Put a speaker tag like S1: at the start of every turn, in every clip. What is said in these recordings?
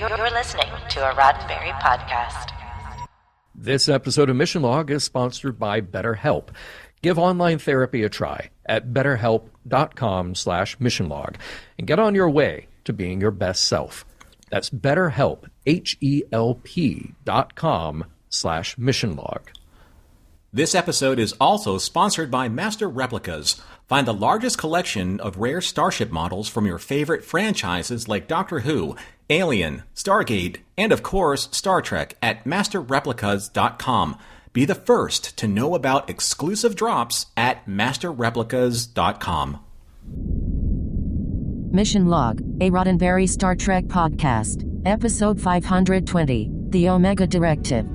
S1: You're listening to a Roddenberry podcast.
S2: This episode of Mission Log is sponsored by BetterHelp. Give online therapy a try at betterhelp.com/missionlog and get on your way to being your best self. That's BetterHelp, HELP.com/missionlog.
S3: This episode is also sponsored by Master Replicas. Find the largest collection of rare starship models from your favorite franchises like Doctor Who, Alien, Stargate, and of course, Star Trek at masterreplicas.com. Be the first to know about exclusive drops at masterreplicas.com.
S4: Mission Log, a Roddenberry Star Trek podcast, episode 520, The Omega Directive.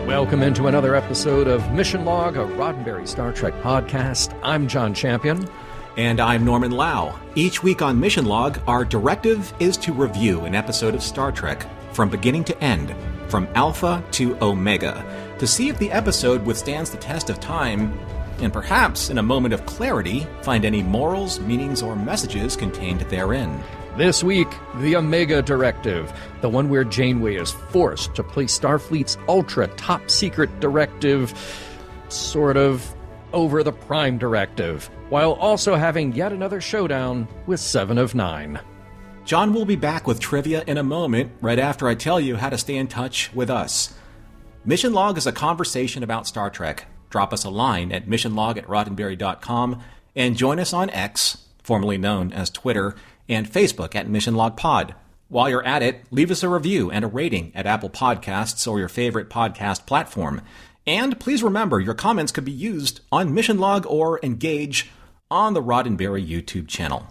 S2: Welcome into another episode of Mission Log, a Roddenberry Star Trek podcast. I'm John Champion.
S3: And I'm Norman Lau. Each week on Mission Log, our directive is to review an episode of Star Trek from beginning to end, from Alpha to Omega, to see if the episode withstands the test of time, and perhaps, in a moment of clarity, find any morals, meanings, or messages contained therein.
S2: This week, the Omega Directive, the one where Janeway is forced to place Starfleet's ultra-top-secret directive, sort of, over the Prime Directive, while also having yet another showdown with 7 of 9.
S3: John will be back with trivia in a moment, right after I tell you how to stay in touch with us. Mission Log is a conversation about Star Trek. Drop us a line at missionlog@roddenberry.com and join us on X, formerly known as Twitter, and Facebook at Mission Log Pod. While you're at it, leave us a review and a rating at Apple Podcasts or your favorite podcast platform. And please remember, your comments could be used on Mission Log or Engage on the Roddenberry YouTube channel.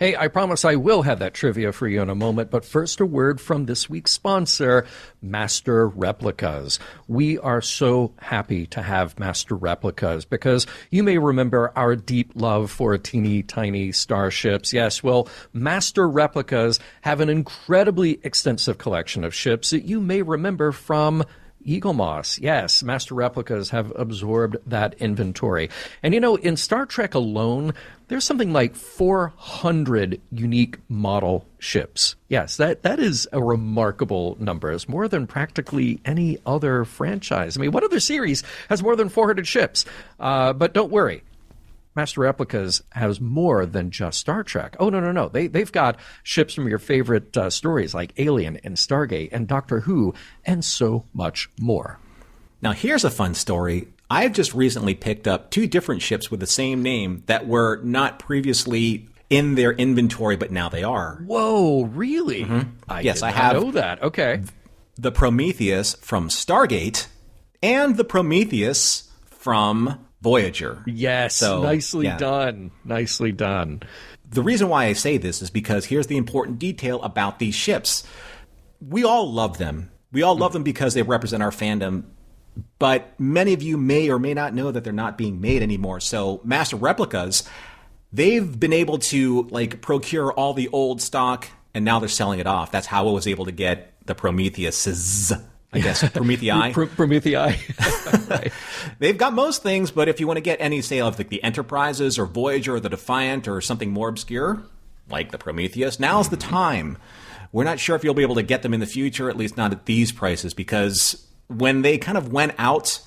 S2: Hey, I promise I will have that trivia for you in a moment, but first a word from this week's sponsor, Master Replicas. We are so happy to have Master Replicas because you may remember our deep love for teeny tiny starships. Yes, well, Master Replicas have an incredibly extensive collection of ships that you may remember from Eagle Moss. Yes, Master Replicas have absorbed that inventory. And you know, in Star Trek alone, there's something like 400 unique model ships. Yes, that is a remarkable number. It's more than practically any other franchise. I mean, what other series has more than 400 ships? But don't worry. Master Replicas has more than just Star Trek. Oh, no. They've got ships from your favorite stories like Alien and Stargate and Doctor Who and so much more.
S3: Now, here's a fun story. I've just recently picked up 2 different ships with the same name that were not previously in their inventory, but now they are.
S2: Whoa, really?
S3: Mm-hmm.
S2: I
S3: have
S2: know that. Okay.
S3: The Prometheus from Stargate and the Prometheus from Voyager.
S2: Yes, so, nicely done. Nicely done.
S3: The reason why I say this is because here's the important detail about these ships. We all love them. We all love them because they represent our fandom. But many of you may or may not know that they're not being made anymore. So Master Replicas, they've been able to procure all the old stock, and now they're selling it off. That's how I was able to get the Prometheuses. I guess Promethei.
S2: Promethei. Right.
S3: They've got most things, but if you want to get any, say, of the Enterprises or Voyager or the Defiant or something more obscure, like the Prometheus, now's the time. We're not sure if you'll be able to get them in the future, at least not at these prices, because when they kind of went out,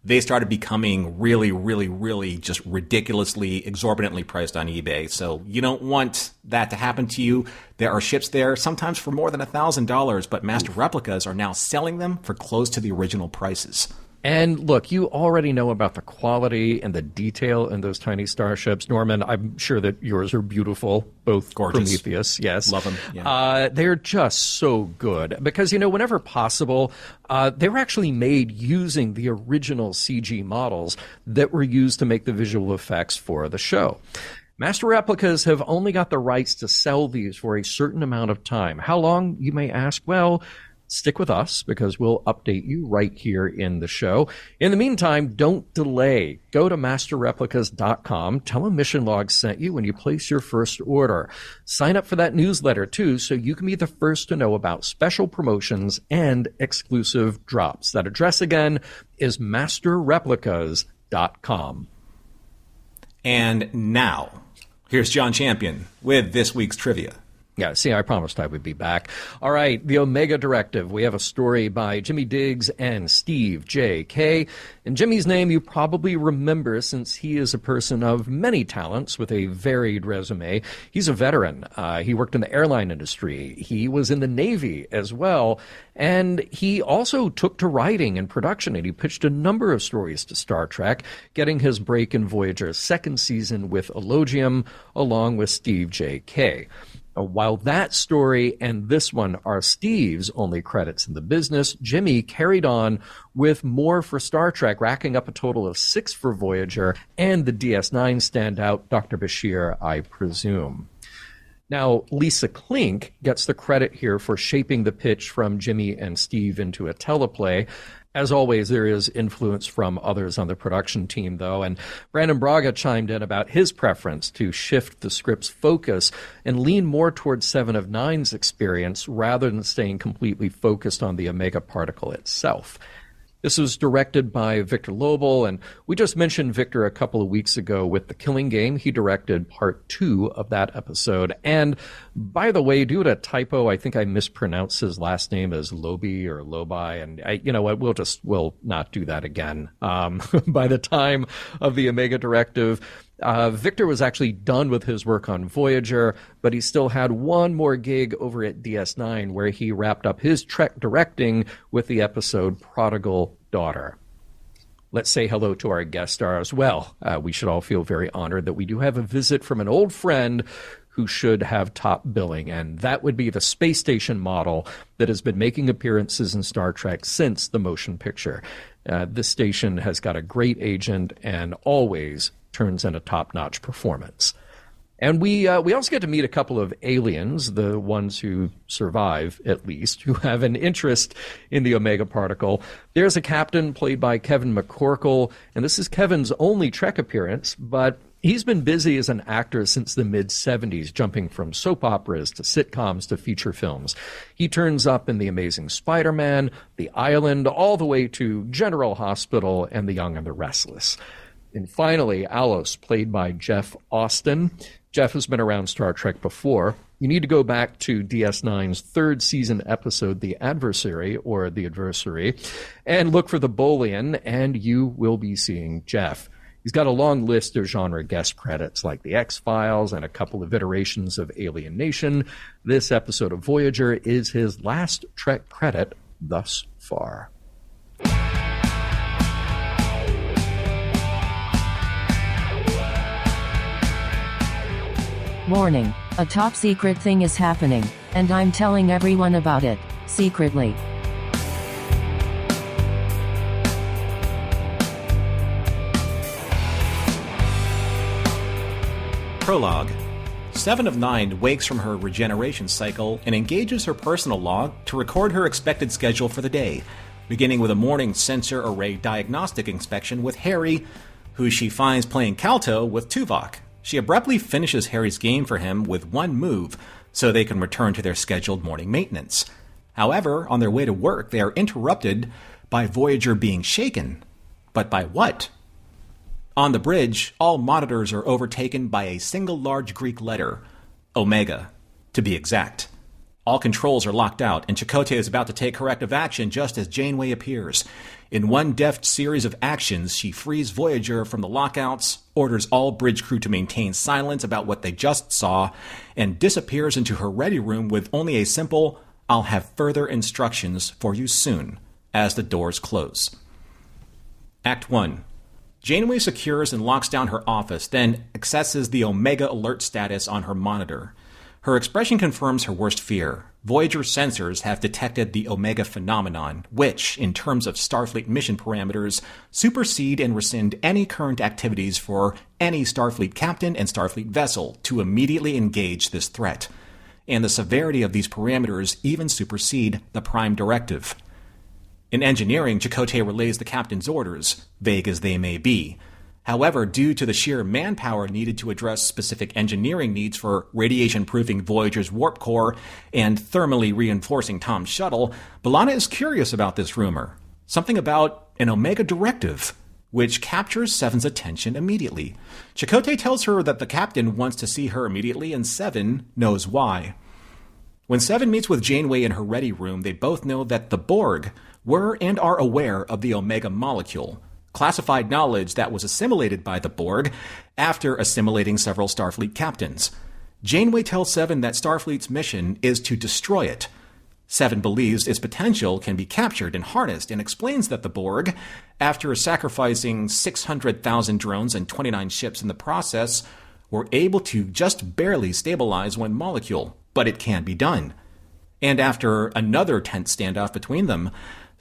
S3: they started becoming really, really, really just ridiculously, exorbitantly priced on eBay. So you don't want that to happen to you. There are ships there, sometimes for more than $1,000, but Master Replicas are now selling them for close to the original prices.
S2: And look, you already know about the quality and the detail in those tiny starships. Norman, I'm sure that yours are beautiful, both
S3: gorgeous.
S2: Prometheus, yes.
S3: Love them. Yeah.
S2: They're just so good because, whenever possible, they were actually made using the original CG models that were used to make the visual effects for the show. Master Replicas have only got the rights to sell these for a certain amount of time. How long, you may ask? Well, Stick with us because we'll update you right here in the show. In the meantime, don't delay. Go to masterreplicas.com. Tell them Mission Log sent you when you place your first order. Sign up for that newsletter too so you can be the first to know about special promotions and exclusive drops. That address again is masterreplicas.com.
S3: And now, here's John Champion with this week's trivia.
S2: Yeah, see, I promised I would be back. All right, the Omega Directive. We have a story by Jimmy Diggs and Steve J.K. And Jimmy's name you probably remember since he is a person of many talents with a varied resume. He's a veteran. He worked in the airline industry. He was in the Navy as well. And he also took to writing and production, and he pitched a number of stories to Star Trek, getting his break in Voyager's second season with Elogium, along with Steve J.K. While that story and this one are Steve's only credits in the business, Jimmy carried on with more for Star Trek, racking up a total of 6 for Voyager and the DS9 standout, Dr. Bashir, I presume. Now, Lisa Klink gets the credit here for shaping the pitch from Jimmy and Steve into a teleplay. As always, there is influence from others on the production team, though, and Brandon Braga chimed in about his preference to shift the script's focus and lean more towards Seven of Nine's experience rather than staying completely focused on the Omega particle itself. This was directed by Victor Lobel, and we just mentioned Victor a couple of weeks ago with The Killing Game. He directed part 2 of that episode. And by the way, due to a typo, I think I mispronounced his last name as Lobi or Lobi, and you know what, we'll not do that again. By the time of the Omega Directive, Victor was actually done with his work on Voyager, but he still had one more gig over at DS9 where he wrapped up his Trek directing with the episode Prodigal Daughter. Let's say hello to our guest star as well. We should all feel very honored that we do have a visit from an old friend who should have top billing, and that would be the space station model that has been making appearances in Star Trek since the motion picture. This station has got a great agent and always turns in a top-notch performance. And we also get to meet a couple of aliens, the ones who survive, at least, who have an interest in the Omega particle. There's a captain played by Kevin McCorkle, and this is Kevin's only Trek appearance, but he's been busy as an actor since the mid-'70s, jumping from soap operas to sitcoms to feature films. He turns up in The Amazing Spider-Man, The Island, all the way to General Hospital and The Young and the Restless. And finally, Alos, played by Jeff Austin. Jeff has been around Star Trek before. You need to go back to DS9's third season episode, The Adversary, or The Adversary, and look for the Bolian, and you will be seeing Jeff. He's got a long list of genre guest credits like The X-Files and a couple of iterations of Alien Nation. This episode of Voyager is his last Trek credit thus far.
S4: Warning, a top secret thing is happening, and I'm telling everyone about it, secretly.
S3: Prologue. 7 of 9 wakes from her regeneration cycle and engages her personal log to record her expected schedule for the day, beginning with a morning sensor array diagnostic inspection with Harry, who she finds playing Calto with Tuvok. She abruptly finishes Harry's game for him with one move, so they can return to their scheduled morning maintenance. However, on their way to work, they are interrupted by Voyager being shaken. But by what? On the bridge, all monitors are overtaken by a single large Greek letter, Omega, to be exact. All controls are locked out, and Chakotay is about to take corrective action just as Janeway appears. In one deft series of actions, she frees Voyager from the lockouts, orders all bridge crew to maintain silence about what they just saw, and disappears into her ready room with only a simple, "I'll have further instructions for you soon," as the doors close. Act 1. Janeway secures and locks down her office, then accesses the Omega alert status on her monitor. Her expression confirms her worst fear. Voyager sensors have detected the Omega phenomenon, which, in terms of Starfleet mission parameters, supersede and rescind any current activities for any Starfleet captain and Starfleet vessel to immediately engage this threat. and the severity of these parameters even supersede the Prime Directive. In engineering, Chakotay relays the captain's orders, vague as they may be. However, due to the sheer manpower needed to address specific engineering needs for radiation-proofing Voyager's warp core and thermally reinforcing Tom's shuttle, B'Elanna is curious about this rumor. Something about an Omega Directive, which captures Seven's attention immediately. Chakotay tells her that the captain wants to see her immediately, and Seven knows why. When Seven meets with Janeway in her ready room, they both know that the Borg were and are aware of the Omega molecule, classified knowledge that was assimilated by the Borg after assimilating several Starfleet captains. Janeway tells Seven that Starfleet's mission is to destroy it. Seven believes its potential can be captured and harnessed, and explains that the Borg, after sacrificing 600,000 drones and 29 ships in the process, were able to just barely stabilize one molecule, but it can be done. And after another tense standoff between them,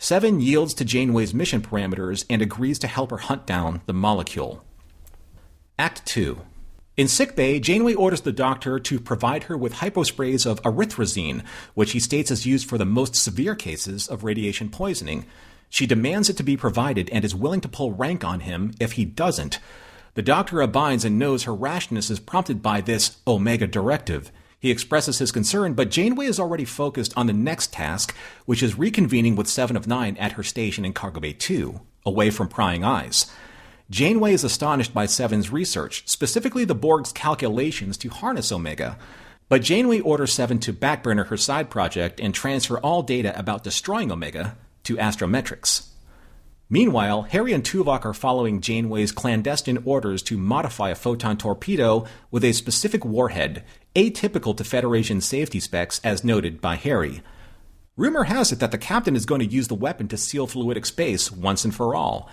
S3: Seven yields to Janeway's mission parameters and agrees to help her hunt down the molecule. Act 2. In sickbay, Janeway orders the doctor to provide her with hyposprays of erythrosine, which he states is used for the most severe cases of radiation poisoning. She demands it to be provided and is willing to pull rank on him if he doesn't. The doctor abides and knows her rashness is prompted by this Omega Directive. He expresses his concern, but Janeway is already focused on the next task, which is reconvening with 7 of 9 at her station in Cargo Bay 2, away from prying eyes. Janeway is astonished by Seven's research, specifically the Borg's calculations to harness Omega. But Janeway orders Seven to backburner her side project and transfer all data about destroying Omega to Astrometrics. Meanwhile, Harry and Tuvok are following Janeway's clandestine orders to modify a photon torpedo with a specific warhead, atypical to Federation safety specs as noted by Harry. Rumor has it that the captain is going to use the weapon to seal fluidic space once and for all.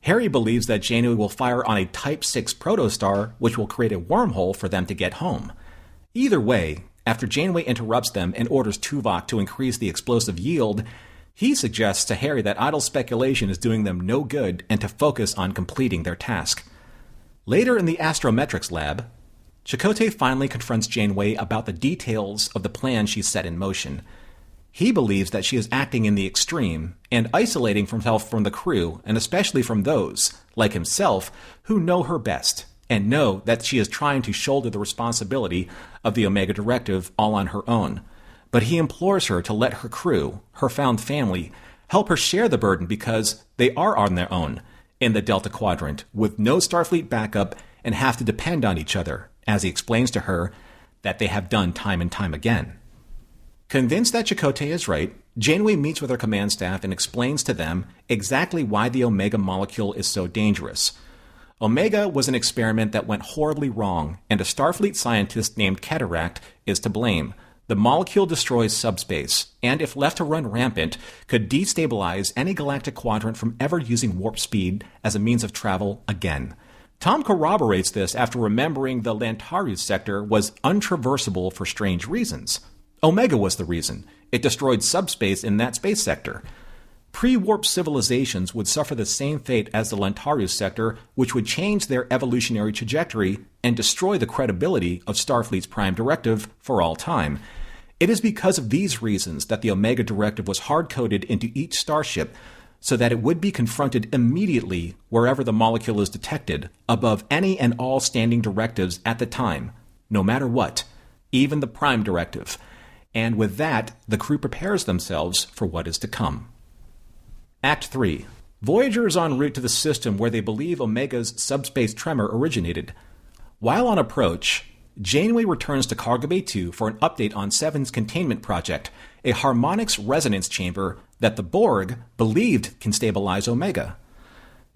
S3: Harry believes that Janeway will fire on a Type 6 protostar, which will create a wormhole for them to get home. Either way, after Janeway interrupts them and orders Tuvok to increase the explosive yield, he suggests to Harry that idle speculation is doing them no good and to focus on completing their task. Later in the Astrometrics lab, Chakotay finally confronts Janeway about the details of the plan she's set in motion. He believes that she is acting in the extreme and isolating herself from the crew, and especially from those, like himself, who know her best and know that she is trying to shoulder the responsibility of the Omega Directive all on her own. But he implores her to let her crew, her found family, help her share the burden because they are on their own in the Delta Quadrant with no Starfleet backup and have to depend on each other, as he explains to her that they have done time and time again. Convinced that Chakotay is right, Janeway meets with her command staff and explains to them exactly why the Omega molecule is so dangerous. Omega was an experiment that went horribly wrong, and a Starfleet scientist named Cataract is to blame. The molecule destroys subspace, and if left to run rampant, could destabilize any galactic quadrant from ever using warp speed as a means of travel again. Tom corroborates this after remembering the Lantaru sector was untraversable for strange reasons. Omega was the reason. It destroyed subspace in that space sector. Pre-warp civilizations would suffer the same fate as the Lantaru sector, which would change their evolutionary trajectory and destroy the credibility of Starfleet's Prime Directive for all time. It is because of these reasons that the Omega Directive was hard-coded into each starship so that it would be confronted immediately wherever the molecule is detected, above any and all standing directives at the time, no matter what, even the Prime Directive. And with that, the crew prepares themselves for what is to come. Act 3. Voyager is en route to the system where they believe Omega's subspace tremor originated. While on approach, Janeway returns to Cargo Bay 2 for an update on Seven's containment project, a harmonics resonance chamber that the Borg believed can stabilize Omega.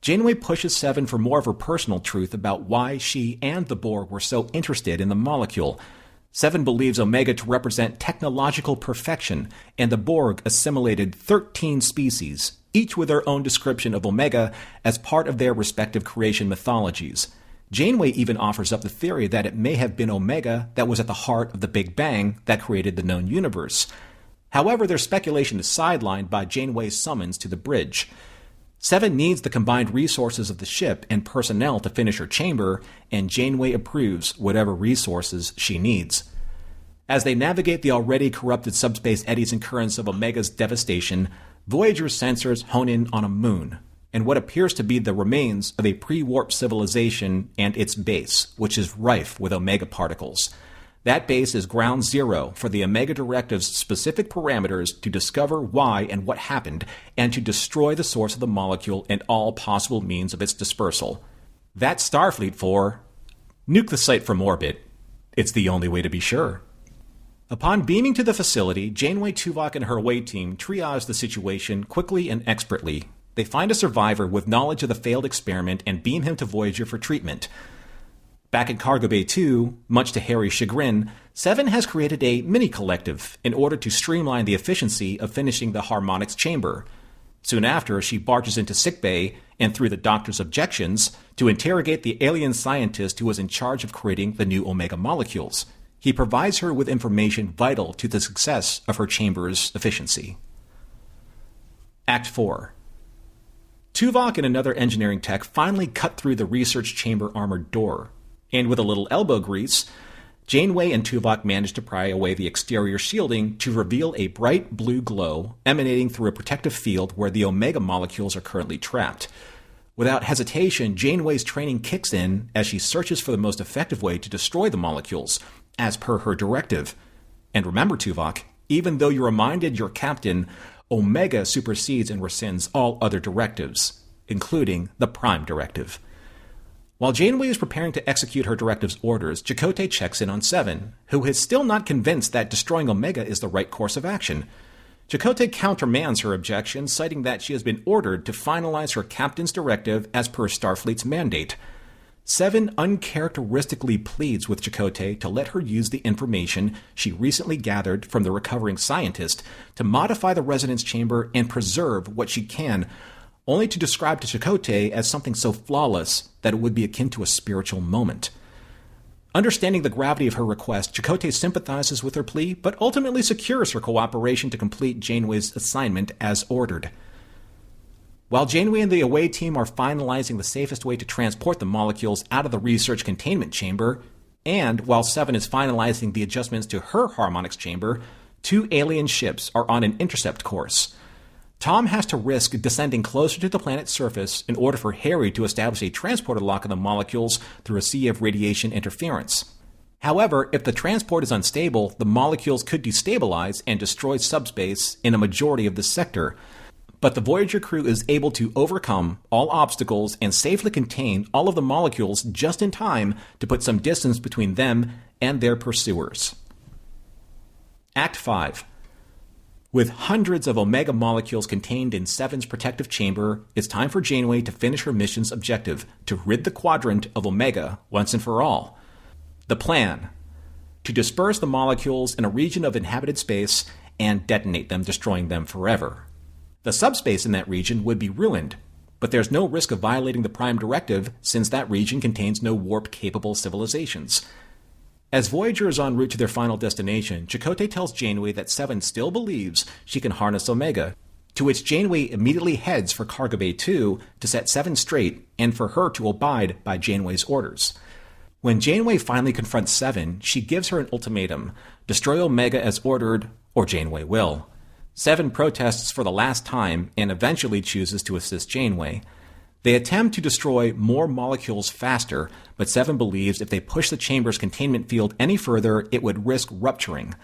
S3: Janeway pushes Seven for more of her personal truth about why she and the Borg were so interested in the molecule. Seven believes Omega to represent technological perfection, and the Borg assimilated 13 species, each with their own description of Omega as part of their respective creation mythologies. Janeway even offers up the theory that it may have been Omega that was at the heart of the Big Bang that created the known universe. However, their speculation is sidelined by Janeway's summons to the bridge. Seven needs the combined resources of the ship and personnel to finish her chamber, and Janeway approves whatever resources she needs. As they navigate the already corrupted subspace eddies and currents of Omega's devastation, Voyager's sensors hone in on a moon, and what appears to be the remains of a pre-warp civilization and its base, which is rife with Omega particles. That base is ground zero for the Omega Directive's specific parameters to discover why and what happened, and to destroy the source of the molecule and all possible means of its dispersal. That's Starfleet for nuke the site from orbit. It's the only way to be sure. Upon beaming to the facility, Janeway, Tuvok, and her away team triage the situation quickly and expertly. They find a survivor with knowledge of the failed experiment and beam him to Voyager for treatment. Back in Cargo Bay 2, much to Harry's chagrin, Seven has created a mini-collective in order to streamline the efficiency of finishing the harmonics chamber. Soon after, she barges into sickbay and, through the doctor's objections, to interrogate the alien scientist who was in charge of creating the new Omega molecules. He provides her with information vital to the success of her chamber's efficiency. Act 4. Tuvok and another engineering tech finally cut through the research chamber armored door, and with a little elbow grease, Janeway and Tuvok manage to pry away the exterior shielding to reveal a bright blue glow emanating through a protective field where the Omega molecules are currently trapped. Without hesitation, Janeway's training kicks in as she searches for the most effective way to destroy the molecules, as per her directive. And remember, Tuvok, even though you're reminded your captain, Omega supersedes and rescinds all other directives, including the Prime Directive. While Janeway is preparing to execute her directive's orders, Chakotay checks in on Seven, who is still not convinced that destroying Omega is the right course of action. Chakotay countermands her objection, citing that she has been ordered to finalize her captain's directive as per Starfleet's mandate. Seven uncharacteristically pleads with Chakotay to let her use the information she recently gathered from the recovering scientist to modify the resonance chamber and preserve what she can, only to describe to Chakotay as something so flawless that it would be akin to a spiritual moment. Understanding the gravity of her request, Chakotay sympathizes with her plea, but ultimately secures her cooperation to complete Janeway's assignment as ordered. While Janeway and the away team are finalizing the safest way to transport the molecules out of the research containment chamber, and while Seven is finalizing the adjustments to her harmonics chamber, two alien ships are on an intercept course. Tom has to risk descending closer to the planet's surface in order for Harry to establish a transporter lock of the molecules through a sea of radiation interference. However, if the transport is unstable, the molecules could destabilize and destroy subspace in a majority of the sector. But the Voyager crew is able to overcome all obstacles and safely contain all of the molecules just in time to put some distance between them and their pursuers. Act 5. With hundreds of Omega molecules contained in Seven's protective chamber, it's time for Janeway to finish her mission's objective, to rid the quadrant of Omega once and for all. The plan: to disperse the molecules in a region of inhabited space and detonate them, destroying them forever. The subspace in that region would be ruined, but there's no risk of violating the Prime Directive since that region contains no warp-capable civilizations. As Voyager is en route to their final destination, Chakotay tells Janeway that Seven still believes she can harness Omega, to which Janeway immediately heads for Cargo Bay 2 to set Seven straight and for her to abide by Janeway's orders. When Janeway finally confronts Seven, she gives her an ultimatum: destroy Omega as ordered, or Janeway will. Seven protests for the last time and eventually chooses to assist Janeway. They attempt to destroy more molecules faster, but Seven believes if they push the chamber's containment field any further, it would risk rupturing.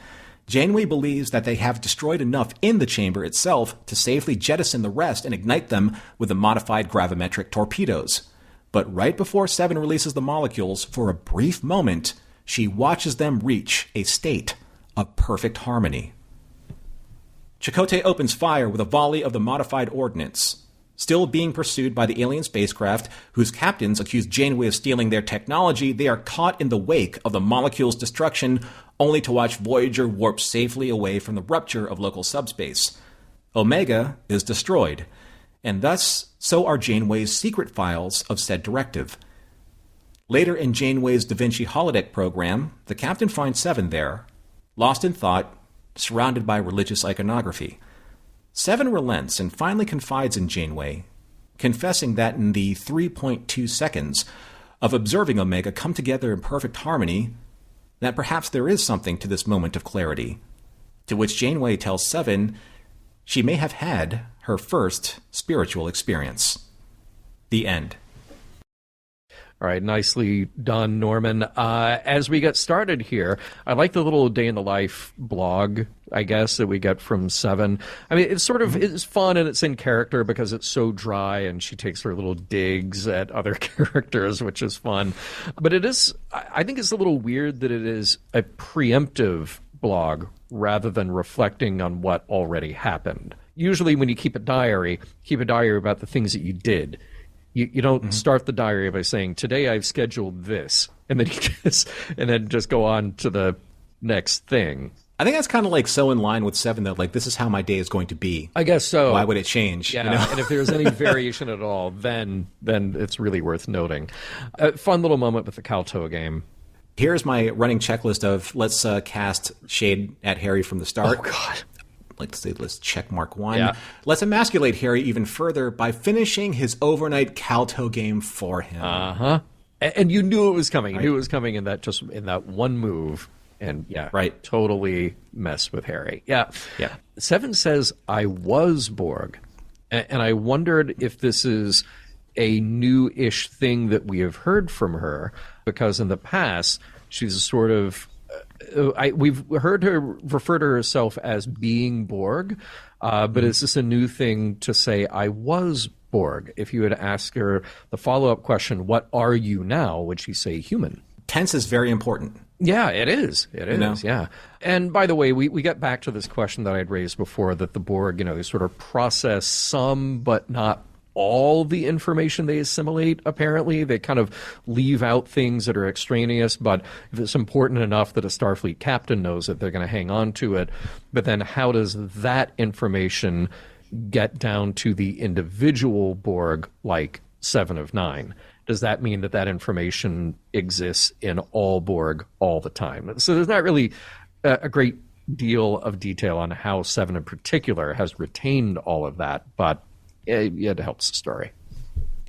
S3: Janeway believes that they have destroyed enough in the chamber itself to safely jettison the rest and ignite them with the modified gravimetric torpedoes. But right before Seven releases the molecules, for a brief moment, she watches them reach a state of perfect harmony. Chakotay opens fire with a volley of the modified ordnance. Still being pursued by the alien spacecraft, whose captains accuse Janeway of stealing their technology, they are caught in the wake of the molecule's destruction, only to watch Voyager warp safely away from the rupture of local subspace. Omega is destroyed, and thus so are Janeway's secret files of said directive. Later in Janeway's Da Vinci holodeck program, the captain finds Seven there, lost in thought, surrounded by religious iconography. Seven relents and finally confides in Janeway, confessing that in the 3.2 seconds of observing Omega come together in perfect harmony, that perhaps there is something to this moment of clarity, to which Janeway tells Seven she may have had her first spiritual experience. The end.
S2: All right, nicely done, Norman. As we get started here, I like the little day in the life blog, I guess, that we get from Seven. I mean, it's sort of it's fun and it's in character because it's so dry, and she takes her little digs at other characters, which is fun. But it is, I think it's a little weird that it is a preemptive blog rather than reflecting on what already happened. Usually when you keep a diary about the things that you did. You don't start the diary by saying, today I've scheduled this, and then just go on to the next thing.
S3: I think that's kind of like so in line with Seven, though. Like, this is how my day is going to be.
S2: I guess so.
S3: Why would it change?
S2: Yeah,
S3: you know?
S2: And if there's any variation at all, then it's really worth noting. A fun little moment with the Caltoa game.
S3: Here's my running checklist of let's cast shade at Harry from the start.
S2: Oh, God.
S3: Let's check mark 1.
S2: Yeah.
S3: Let's emasculate Harry even further by finishing his overnight Calto game for him.
S2: Uh-huh. And you knew it was coming. You knew it was coming in that one move. And
S3: right.
S2: Totally mess with Harry. Yeah.
S3: Yeah.
S2: Seven says, I was Borg. And I wondered if this is a new-ish thing that we have heard from her, because in the past, she's a sort of... we've heard her refer to herself as being Borg, but is this a new thing to say, I was Borg? If you had asked her the follow-up question, what are you now, would she say human?
S3: Tense is very important.
S2: Yeah, it is. It is, yeah. And by the way, we get back to this question that I'd raised before, that the Borg, they sort of process some, but not all the information they assimilate, apparently. They kind of leave out things that are extraneous, but if it's important enough that a Starfleet captain knows it, they're going to hang on to it. But then how does that information get down to the individual Borg, like 7 of 9? Does that mean that information exists in all Borg all the time? So there's not really a great deal of detail on how 7 in particular has retained all of that, but it helps the story.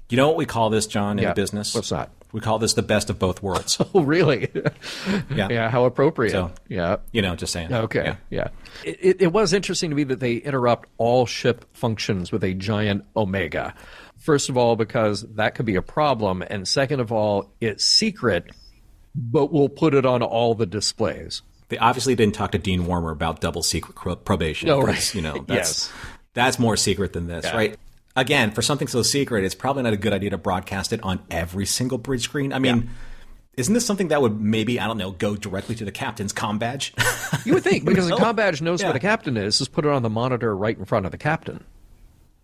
S3: You know what we call this, John, in the business?
S2: What's that?
S3: We call this the best of both worlds.
S2: Oh, really?
S3: Yeah.
S2: Yeah, how appropriate.
S3: So,
S2: yeah.
S3: Just saying.
S2: Okay, yeah. It was interesting to me that they interrupt all ship functions with a giant Omega. First of all, because that could be a problem, and second of all, it's secret, but we'll put it on all the displays.
S3: They obviously didn't talk to Dean Wormer about double secret probation.
S2: Oh, right.
S3: Yes. That's more secret than this, right? Again, for something so secret, it's probably not a good idea to broadcast it on every single bridge screen. I mean, isn't this something that would maybe, I don't know, go directly to the captain's comm badge?
S2: You would think, because the comm badge knows where the captain is. Just put it on the monitor right in front of the captain.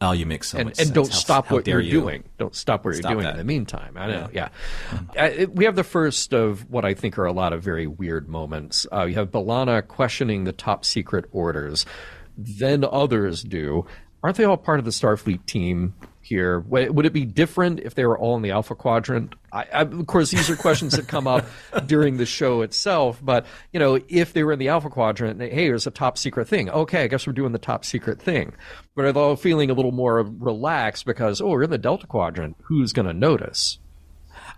S3: Oh, you make so much sense.
S2: And don't stop what you're
S3: you.
S2: doing. Don't stop what you're doing
S3: that.
S2: in the meantime. I know, we have the first of what I think are a lot of very weird moments. You have B'Elanna questioning the top secret orders. Then others do. Aren't they all part of the Starfleet team here? Would it be different if they were all in the Alpha Quadrant? Of course, these are questions that come up during the show itself. But, if they were in the Alpha Quadrant, hey, there's a top secret thing. Okay, I guess we're doing the top secret thing. But are they all feeling a little more relaxed because, we're in the Delta Quadrant. Who's going to notice?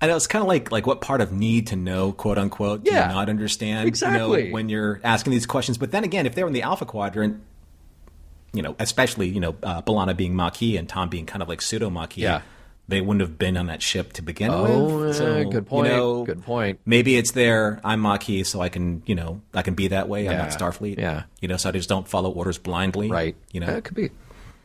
S3: I know, it's kind of like what part of need to know, quote unquote, do you not understand?
S2: Exactly.
S3: When you're asking these questions. But then again, if they're in the Alpha Quadrant, especially, B'Elanna being Maquis and Tom being kind of like pseudo-Maquis, they wouldn't have been on that ship to begin with. So,
S2: good point. Good point.
S3: Maybe it's there, I'm Maquis, so I can, I can be that way. I'm not Starfleet.
S2: Yeah.
S3: So I just don't follow orders blindly.
S2: Right.
S3: It
S2: could be.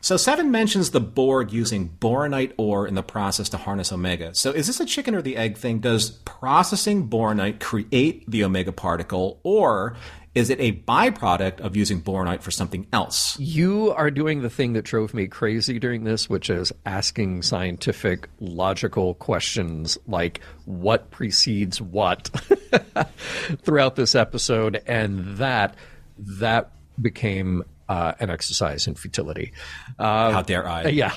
S3: So Seven mentions the Borg using boronite ore in the process to harness Omega. So is this a chicken or the egg thing? Does processing boronite create the Omega particle, or is it a byproduct of using boronite for something else?
S2: You are doing the thing that drove me crazy during this, which is asking scientific, logical questions like what precedes what throughout this episode, and that became an exercise in futility.
S3: How dare I?
S2: Yeah.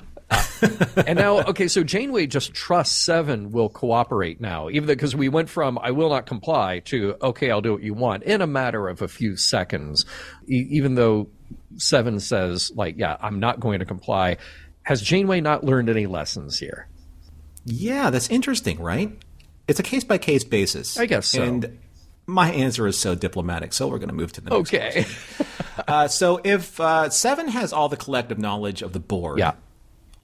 S2: And now, okay, so Janeway just trusts Seven will cooperate now, even because we went from I will not comply to okay, I'll do what you want in a matter of a few seconds. Even though Seven says, I'm not going to comply. Has Janeway not learned any lessons here?
S3: Yeah, that's interesting, right? It's a case-by-case basis.
S2: I guess so.
S3: And My answer is so diplomatic, so we're going to move to the next
S2: Okay.
S3: So if Seven has all the collective knowledge of the Borg,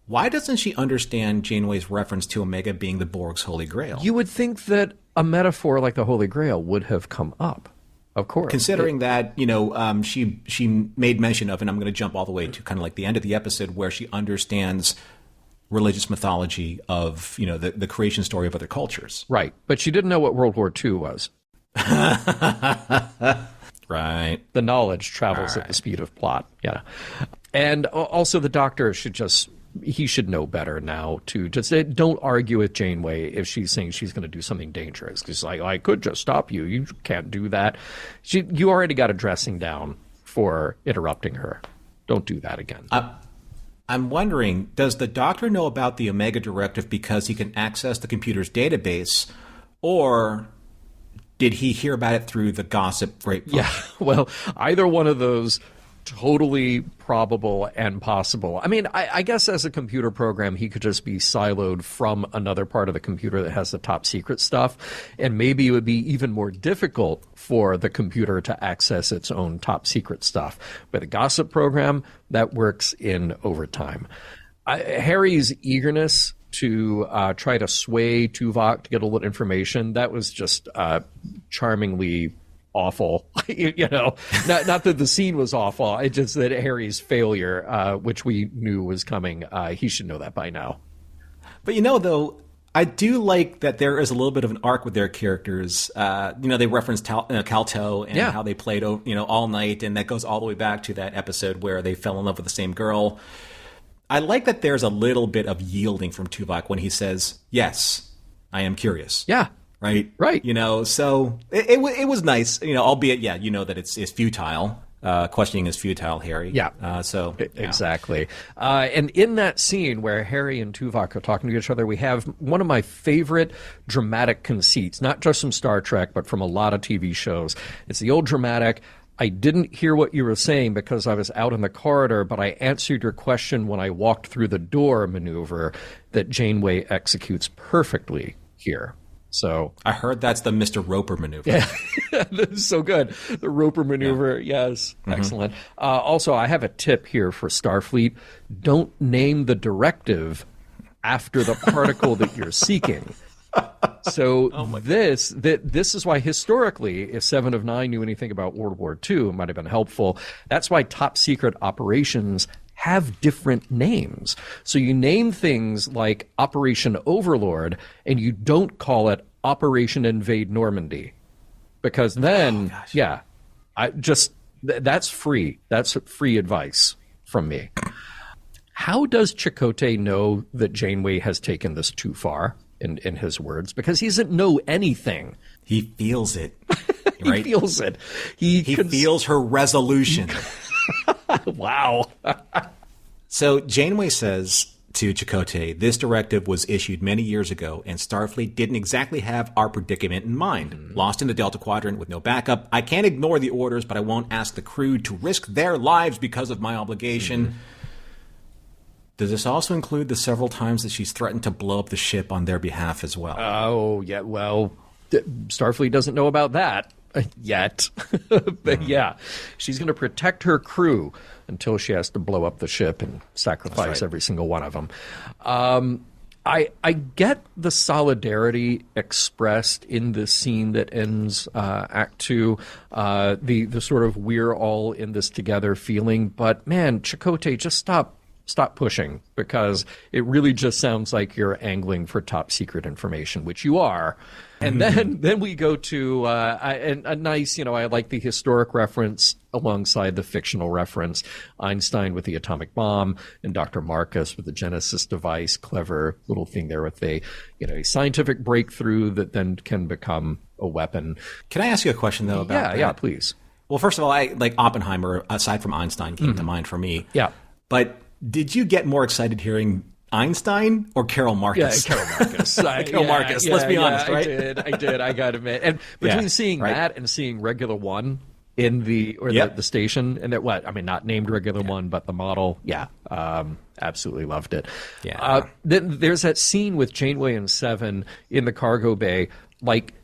S3: why doesn't she understand Janeway's reference to Omega being the Borg's Holy Grail?
S2: You would think that a metaphor like the Holy Grail would have come up, of course.
S3: Considering that, she made mention of, and I'm going to jump all the way to kind of like the end of the episode where she understands religious mythology of, the creation story of other cultures.
S2: Right. But she didn't know what World War II was.
S3: Right.
S2: The knowledge travels at the speed of plot. Yeah. And also the Doctor he should know better now to just don't argue with Janeway if she's saying she's going to do something dangerous. Because I could just stop you. You can't do that. You already got a dressing down for interrupting her. Don't do that again.
S3: I'm wondering, does the Doctor know about the Omega Directive because he can access the computer's database, or did he hear about it through the gossip grapevine?
S2: Yeah, well, either one of those, totally probable and possible. I mean, I guess as a computer program, he could just be siloed from another part of the computer that has the top secret stuff, and maybe it would be even more difficult for the computer to access its own top secret stuff. But a gossip program, that works in overtime. Harry's eagerness to try to sway Tuvok to get a little information, that was just charmingly awful. Not that the scene was awful, it's just that Harry's failure, which we knew was coming, he should know that by now.
S3: But though, I do like that there is a little bit of an arc with their characters. They referenced Calto and how they played all night, and that goes all the way back to that episode where they fell in love with the same girl. I like that there's a little bit of yielding from Tuvok when he says, yes, I am curious.
S2: Yeah.
S3: Right. So it was nice, albeit, that it's futile. Questioning is futile, Harry.
S2: Yeah. Exactly. And in that scene where Harry and Tuvok are talking to each other, we have one of my favorite dramatic conceits, not just from Star Trek, but from a lot of TV shows. It's the old dramatic, I didn't hear what you were saying because I was out in the corridor, but I answered your question when I walked through the door maneuver that Janeway executes perfectly here. So
S3: I heard that's the Mr. Roper maneuver.
S2: Yeah, this is so good. The Roper maneuver, yes, excellent. Also, I have a tip here for Starfleet. Don't name the directive after the particle that you're seeking. So this is why historically, if 7 of 9 knew anything about World War II, it might have been helpful. That's why top secret operations have different names. So you name things like Operation Overlord, and you don't call it Operation Invade Normandy, because then, that's free. That's free advice from me. How does Chakotay know that Janeway has taken this too far? In his words, because he doesn't know anything.
S3: He feels it. Right?
S2: He feels it.
S3: He feels her resolution.
S2: Wow.
S3: So Janeway says to Chakotay, this directive was issued many years ago, and Starfleet didn't exactly have our predicament in mind. Lost in the Delta Quadrant with no backup. I can't ignore the orders, but I won't ask the crew to risk their lives because of my obligation. Does this also include the several times that she's threatened to blow up the ship on their behalf as well?
S2: Oh, yeah. Well, Starfleet doesn't know about that yet. But yeah, she's going to protect her crew until she has to blow up the ship and sacrifice every single one of them. I get the solidarity expressed in this scene that ends Act 2, the sort of we're all in this together feeling. But man, Chakotay, just stop pushing, because it really just sounds like you're angling for top secret information, which you are. And then we go to a nice, I like the historic reference alongside the fictional reference. Einstein with the atomic bomb and Dr. Marcus with the Genesis device. Clever little thing there with a scientific breakthrough that then can become a weapon.
S3: Can I ask you a question, though, about that?
S2: Yeah, please.
S3: Well, first of all, I like Oppenheimer, aside from Einstein, came to mind for me.
S2: Yeah.
S3: But did you get more excited hearing Einstein or Carol Marcus?
S2: Yeah, Carol Marcus.
S3: Carol Marcus. Let's be honest, right?
S2: I did. I got to admit. And between seeing that and seeing Regular One in the station, and that not named Regular One, but the model. Yeah, absolutely loved it.
S3: Yeah.
S2: Then there's that scene with Janeway and Seven in the cargo bay. Like,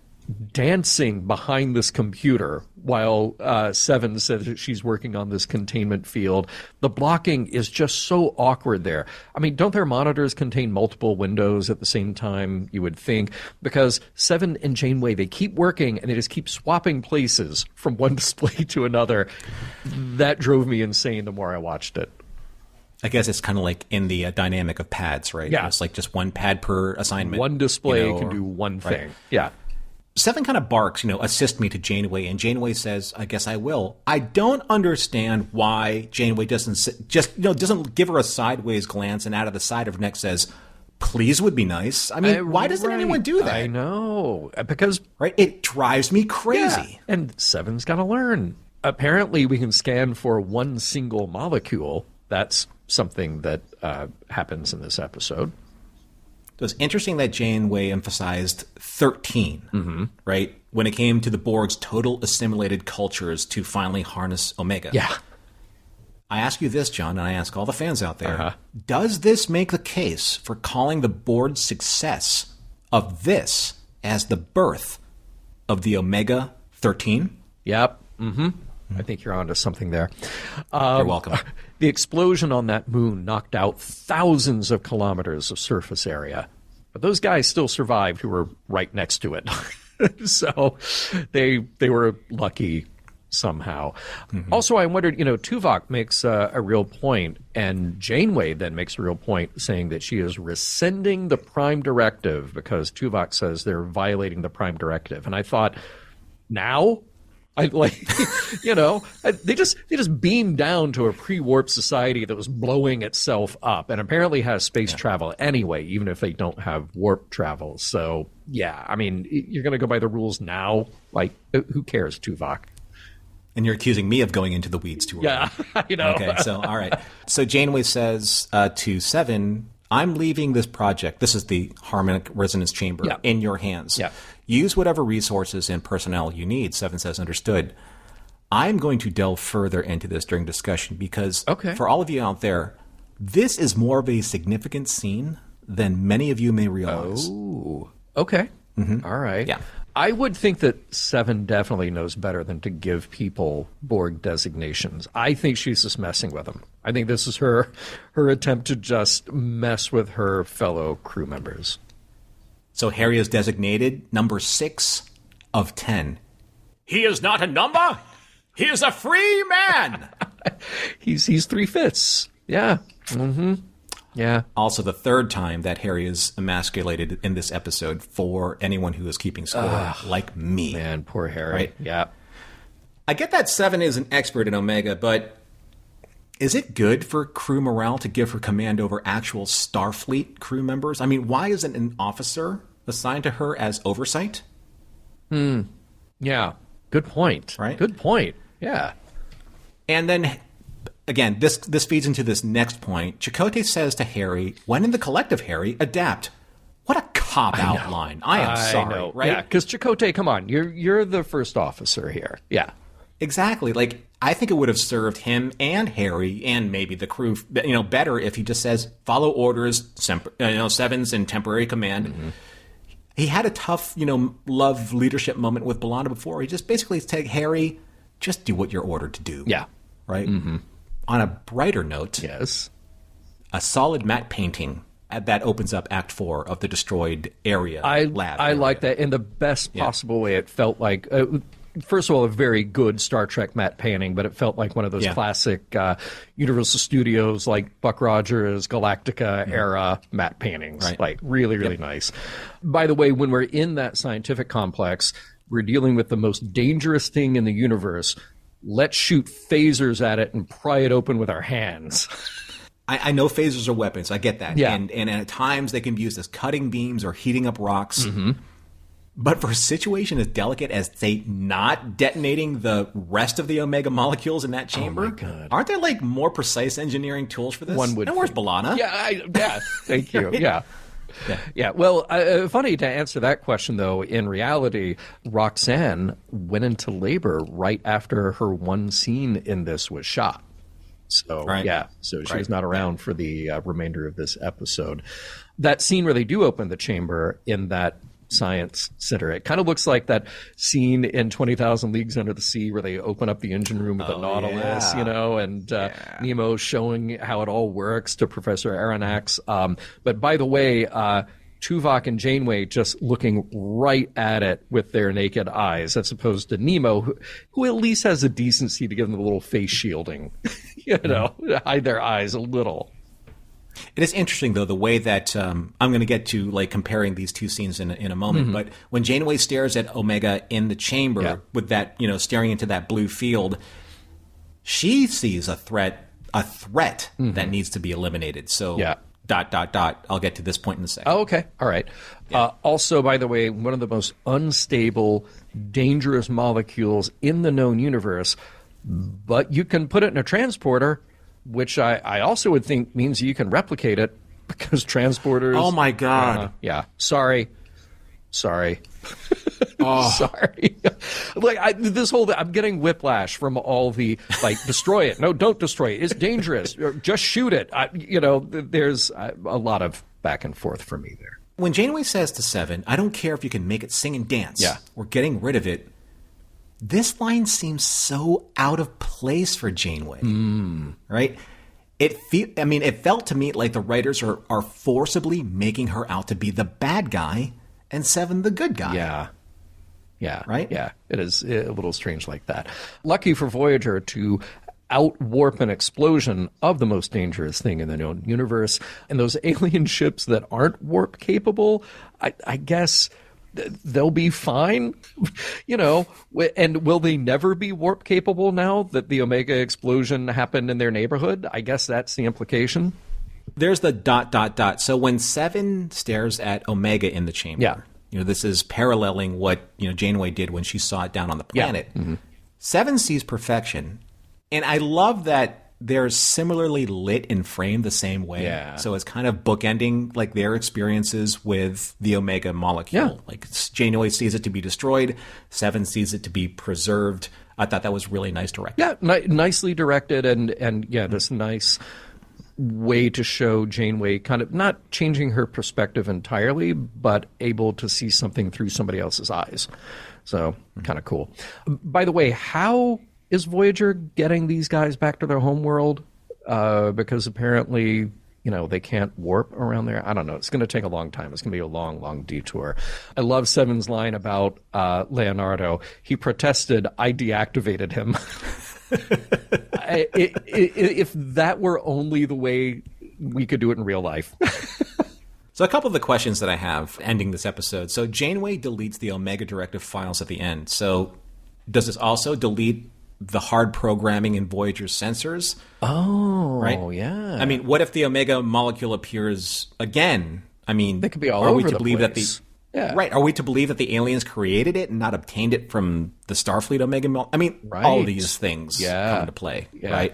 S2: dancing behind this computer while Seven says that she's working on this containment field. The blocking is just so awkward there. I mean, don't their monitors contain multiple windows at the same time, you would think? Because Seven and Janeway, they keep working and they just keep swapping places from one display to another. That drove me insane the more I watched it.
S3: I guess it's kind of like in the dynamic of pads, right?
S2: Yeah.
S3: It's like just one pad per assignment.
S2: One display can do one thing. Right. Yeah.
S3: Seven kind of barks, assist me to Janeway, and Janeway says, I guess I will. I don't understand why Janeway doesn't doesn't give her a sideways glance and out of the side of her neck says, please would be nice. I mean, why doesn't anyone do that?
S2: I know. Because...
S3: Right? It drives me crazy.
S2: Yeah. And Seven's got to learn. Apparently, we can scan for one single molecule. That's something that happens in this episode.
S3: It was interesting that Janeway emphasized 13, right? When it came to the Borg's total assimilated cultures to finally harness Omega.
S2: Yeah.
S3: I ask you this, John, and I ask all the fans out there, does this make the case for calling the Borg's success of this as the birth of the Omega 13?
S2: Yep. I think you're onto something there.
S3: You're welcome.
S2: The explosion on that moon knocked out thousands of kilometers of surface area. But those guys still survived who were right next to it. So they were lucky somehow. Also, I wondered, Tuvok makes a real point, and Janeway then makes a real point, saying that she is rescinding the Prime Directive because Tuvok says they're violating the Prime Directive. And I thought, now? They just beamed down to a pre-warp society that was blowing itself up and apparently has space travel anyway, even if they don't have warp travel. So, yeah, I mean, you're going to go by the rules now? Like, who cares, Tuvok?
S3: And you're accusing me of going into the weeds too early.
S2: Yeah, I know.
S3: Okay, so, all right. So Janeway says to Seven, I'm leaving this project. This is the harmonic resonance chamber in your hands.
S2: Yeah.
S3: Use whatever resources and personnel you need. Seven says, understood. I'm going to delve further into this during discussion because for all of you out there, this is more of a significant scene than many of you may realize.
S2: Oh, okay. All right.
S3: Yeah.
S2: I would think that Seven definitely knows better than to give people Borg designations. I think she's just messing with them. I think this is her attempt to just mess with her fellow crew members.
S3: So Harry is designated number 6 of 10. He is not a number. He is a free man.
S2: He's 3/5. Yeah. Yeah.
S3: Also, the third time that Harry is emasculated in this episode for anyone who is keeping score, like me.
S2: Man, poor Harry.
S3: Right?
S2: Yeah.
S3: I get that Seven is an expert in Omega, but is it good for crew morale to give her command over actual Starfleet crew members? I mean, why isn't an officer assigned to her as oversight?
S2: Yeah. Good point.
S3: Right?
S2: Good point. Yeah.
S3: And then, again, this feeds into this next point. Chakotay says to Harry, when in the collective, Harry, adapt. What a cop-out line. I am sorry, right?
S2: Yeah, because Chakotay, come on, you're the first officer here. Yeah.
S3: Exactly. Like, I think it would have served him and Harry and maybe the crew, better if he just says, follow orders, Seven's in temporary command. He had a tough, love leadership moment with B'Elanna before. He just basically said, Harry, just do what you're ordered to do.
S2: Yeah.
S3: Right? On a brighter note,
S2: yes,
S3: a solid matte painting that opens up Act 4 of the destroyed area lab.
S2: I like that in the best possible way. It felt like, first of all, a very good Star Trek matte painting, but it felt like one of those classic Universal Studios, like Buck Rogers, Galactica era matte paintings.
S3: Right.
S2: Like really, really nice. By the way, when we're in that scientific complex, we're dealing with the most dangerous thing in the universe. Let's shoot phasers at it and pry it open with our hands.
S3: I know phasers are weapons. I get that.
S2: Yeah.
S3: And at times they can be used as cutting beams or heating up rocks. But for a situation as delicate as, say, not detonating the rest of the Omega molecules in that chamber,
S2: oh my God,
S3: aren't there like more precise engineering tools for this?
S2: One would.
S3: And where's B'Elanna?
S2: Yeah. Thank you. Yeah. Well, funny to answer that question, though, in reality, Roxanne went into labor right after her one scene in this was shot. So, so she's not around for the remainder of this episode. That scene where they do open the chamber, in that Science Center. It kind of looks like that scene in 20,000 Leagues Under the Sea where they open up the engine room of the Nautilus, and Nemo showing how it all works to Professor Aronnax. But by the way, Tuvok and Janeway just looking right at it with their naked eyes, as opposed to Nemo, who at least has the decency to give them a little face shielding, hide their eyes a little.
S3: It is interesting, though, the way that I'm going to get to like comparing these two scenes in a moment. But when Janeway stares at Omega in the chamber with that, staring into that blue field, she sees a threat that needs to be eliminated. So, ... I'll get to this point in a second.
S2: Oh, okay. All right. Yeah. Also, by the way, one of the most unstable, dangerous molecules in the known universe, but you can put it in a transporter, which I also would think means you can replicate it because transporters...
S3: Oh, my God.
S2: Sorry.
S3: Oh.
S2: Sorry. I'm getting whiplash from all the, destroy it. No, don't destroy it. It's dangerous. Just shoot it. There's a lot of back and forth for me there.
S3: When Janeway says to Seven, I don't care if you can make it sing and dance. We're getting rid of it. This line seems so out of place for Janeway, right? It felt to me like the writers are forcibly making her out to be the bad guy and Seven the good guy.
S2: Yeah.
S3: Right?
S2: Yeah, it is a little strange like that. Lucky for Voyager to outwarp an explosion of the most dangerous thing in the known universe, and those alien ships that aren't warp capable, I guess... they'll be fine, and will they never be warp capable now that the Omega explosion happened in their neighborhood? I guess that's the implication.
S3: There's the ... So when Seven stares at Omega in the chamber, this is paralleling what Janeway did when she saw it down on the planet. Seven sees perfection, and I love that they're similarly lit and framed the same way. So it's kind of bookending like their experiences with the Omega molecule. Like Janeway sees it to be destroyed, Seven sees it to be preserved. I thought that was really nice directed.
S2: Nicely directed, and this nice way to show Janeway kind of not changing her perspective entirely, but able to see something through somebody else's eyes. So kind of cool. By the way, how is Voyager getting these guys back to their home world? Because apparently, they can't warp around there. I don't know. It's going to take a long time. It's going to be a long, long detour. I love Seven's line about Leonardo. He protested, I deactivated him. If that were only the way we could do it in real life.
S3: So a couple of the questions that I have ending this episode. So Janeway deletes the Omega Directive files at the end. So does this also delete the hard programming in Voyager's sensors?
S2: Oh,
S3: right?
S2: Yeah.
S3: What if the Omega molecule appears again?
S2: They could be all over the place.
S3: Right. Are we to believe that the aliens created it and not obtained it from the Starfleet Omega molecule? All of these things come into play, right?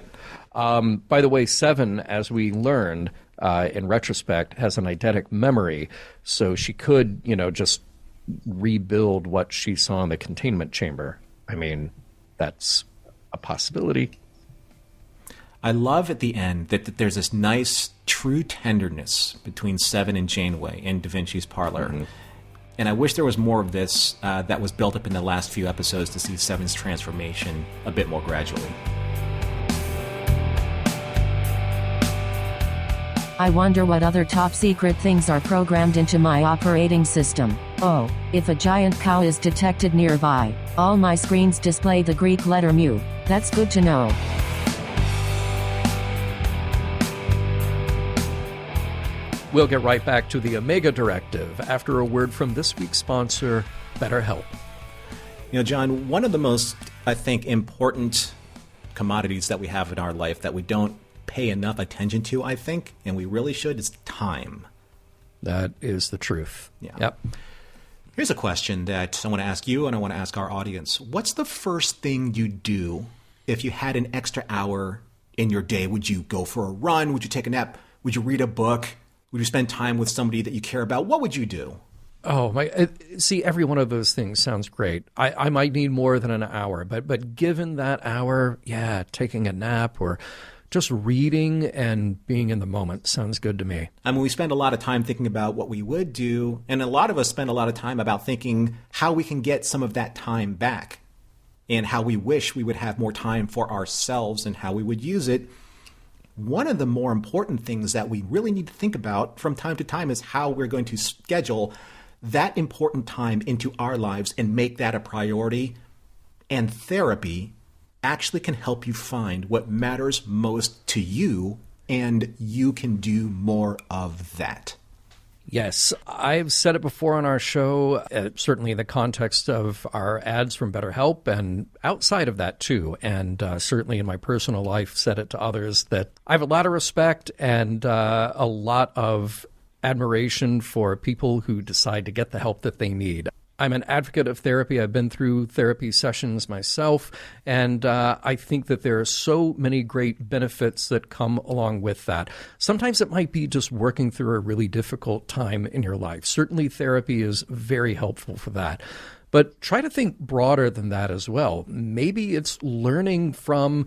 S2: By the way, Seven, as we learned in retrospect, has an eidetic memory, so she could, just rebuild what she saw in the containment chamber. That's a possibility.
S3: I love at the end that there's this nice, true tenderness between Seven and Janeway in Da Vinci's parlor. And I wish there was more of this that was built up in the last few episodes to see Seven's transformation a bit more gradually.
S4: I wonder what other top-secret things are programmed into my operating system. Oh, if a giant cow is detected nearby, all my screens display the Greek letter mu. That's good to know.
S2: We'll get right back to the Omega Directive after a word from this week's sponsor, BetterHelp.
S3: John, one of the most, I think, important commodities that we have in our life that we don't pay enough attention to, I think, and we really should, is time.
S2: That is the truth.
S3: Yeah.
S2: Yep.
S3: Here's a question that I want to ask you and I want to ask our audience. What's the first thing you'd do if you had an extra hour in your day? Would you go for a run? Would you take a nap? Would you read a book? Would you spend time with somebody that you care about? What would you do?
S2: Oh, see, every one of those things sounds great. I might need more than an hour, but given that hour, taking a nap or just reading and being in the moment sounds good to me.
S3: I mean, we spend a lot of time thinking about what we would do, and a lot of us spend a lot of time about thinking how we can get some of that time back and how we wish we would have more time for ourselves and how we would use it. One of the more important things that we really need to think about from time to time is how we're going to schedule that important time into our lives and make that a priority. And therapy actually can help you find what matters most to you, and you can do more of that.
S2: Yes, I've said it before on our show, certainly in the context of our ads from BetterHelp and outside of that too. And certainly in my personal life, said it to others that I have a lot of respect and a lot of admiration for people who decide to get the help that they need. I'm an advocate of therapy. I've been through therapy sessions myself, and I think that there are so many great benefits that come along with that. Sometimes it might be just working through a really difficult time in your life. Certainly therapy is very helpful for that. But try to think broader than that as well. Maybe it's learning from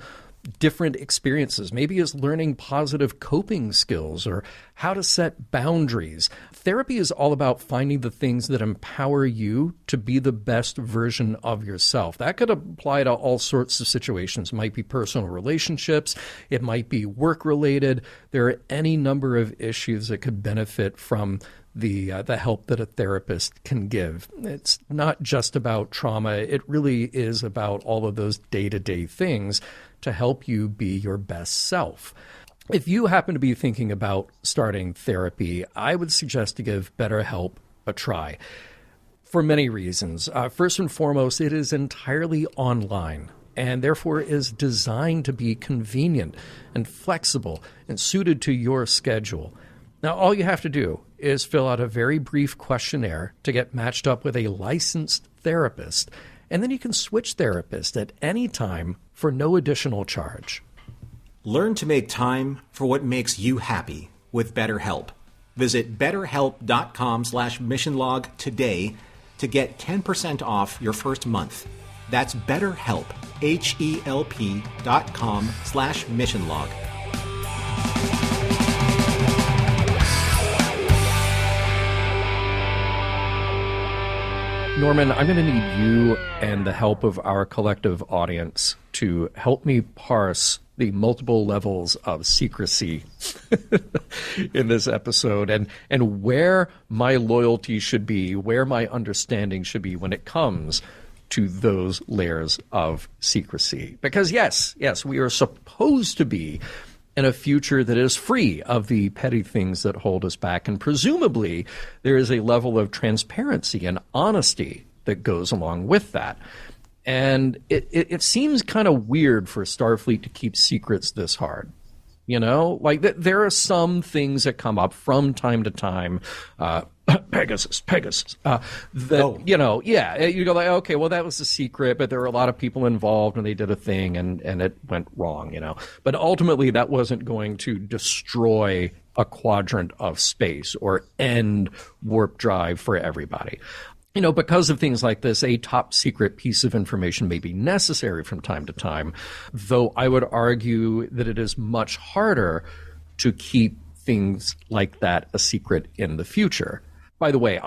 S2: different experiences. Maybe it's learning positive coping skills or how to set boundaries. Therapy is all about finding the things that empower you to be the best version of yourself. That could apply to all sorts of situations. It might be personal relationships. It might be work-related. There are any number of issues that could benefit from the help that a therapist can give. It's not just about trauma. It really is about all of those day-to-day things to help you be your best self. If you happen to be thinking about starting therapy, I would suggest to give BetterHelp a try for many reasons. First and foremost, it is entirely online and therefore is designed to be convenient and flexible and suited to your schedule. Now, all you have to do is fill out a very brief questionnaire to get matched up with a licensed therapist, and then you can switch therapists at any time for no additional charge.
S3: Learn to make time for what makes you happy with BetterHelp. Visit betterhelp.com/missionlog today to get 10% off your first month. That's BetterHelp, HELP.com/missionlog.
S2: Norman, I'm going to need you and the help of our collective audience to help me parse the multiple levels of secrecy in this episode and where my loyalty should be, where my understanding should be when it comes to those layers of secrecy. Because yes, we are supposed to be in a future that is free of the petty things that hold us back. And presumably, there is a level of transparency and honesty that goes along with that. And it seems kind of weird for Starfleet to keep secrets this hard. You know, like there are some things that come up from time to time. Pegasus. You know, yeah, you go like, okay, well, that was a secret, but there were a lot of people involved and they did a thing and it went wrong, you know. But ultimately, that wasn't going to destroy a quadrant of space or end warp drive for everybody. You know, because of things like this, a top secret piece of information may be necessary from time to time, though I would argue that it is much harder to keep things like that a secret in the future. By the way,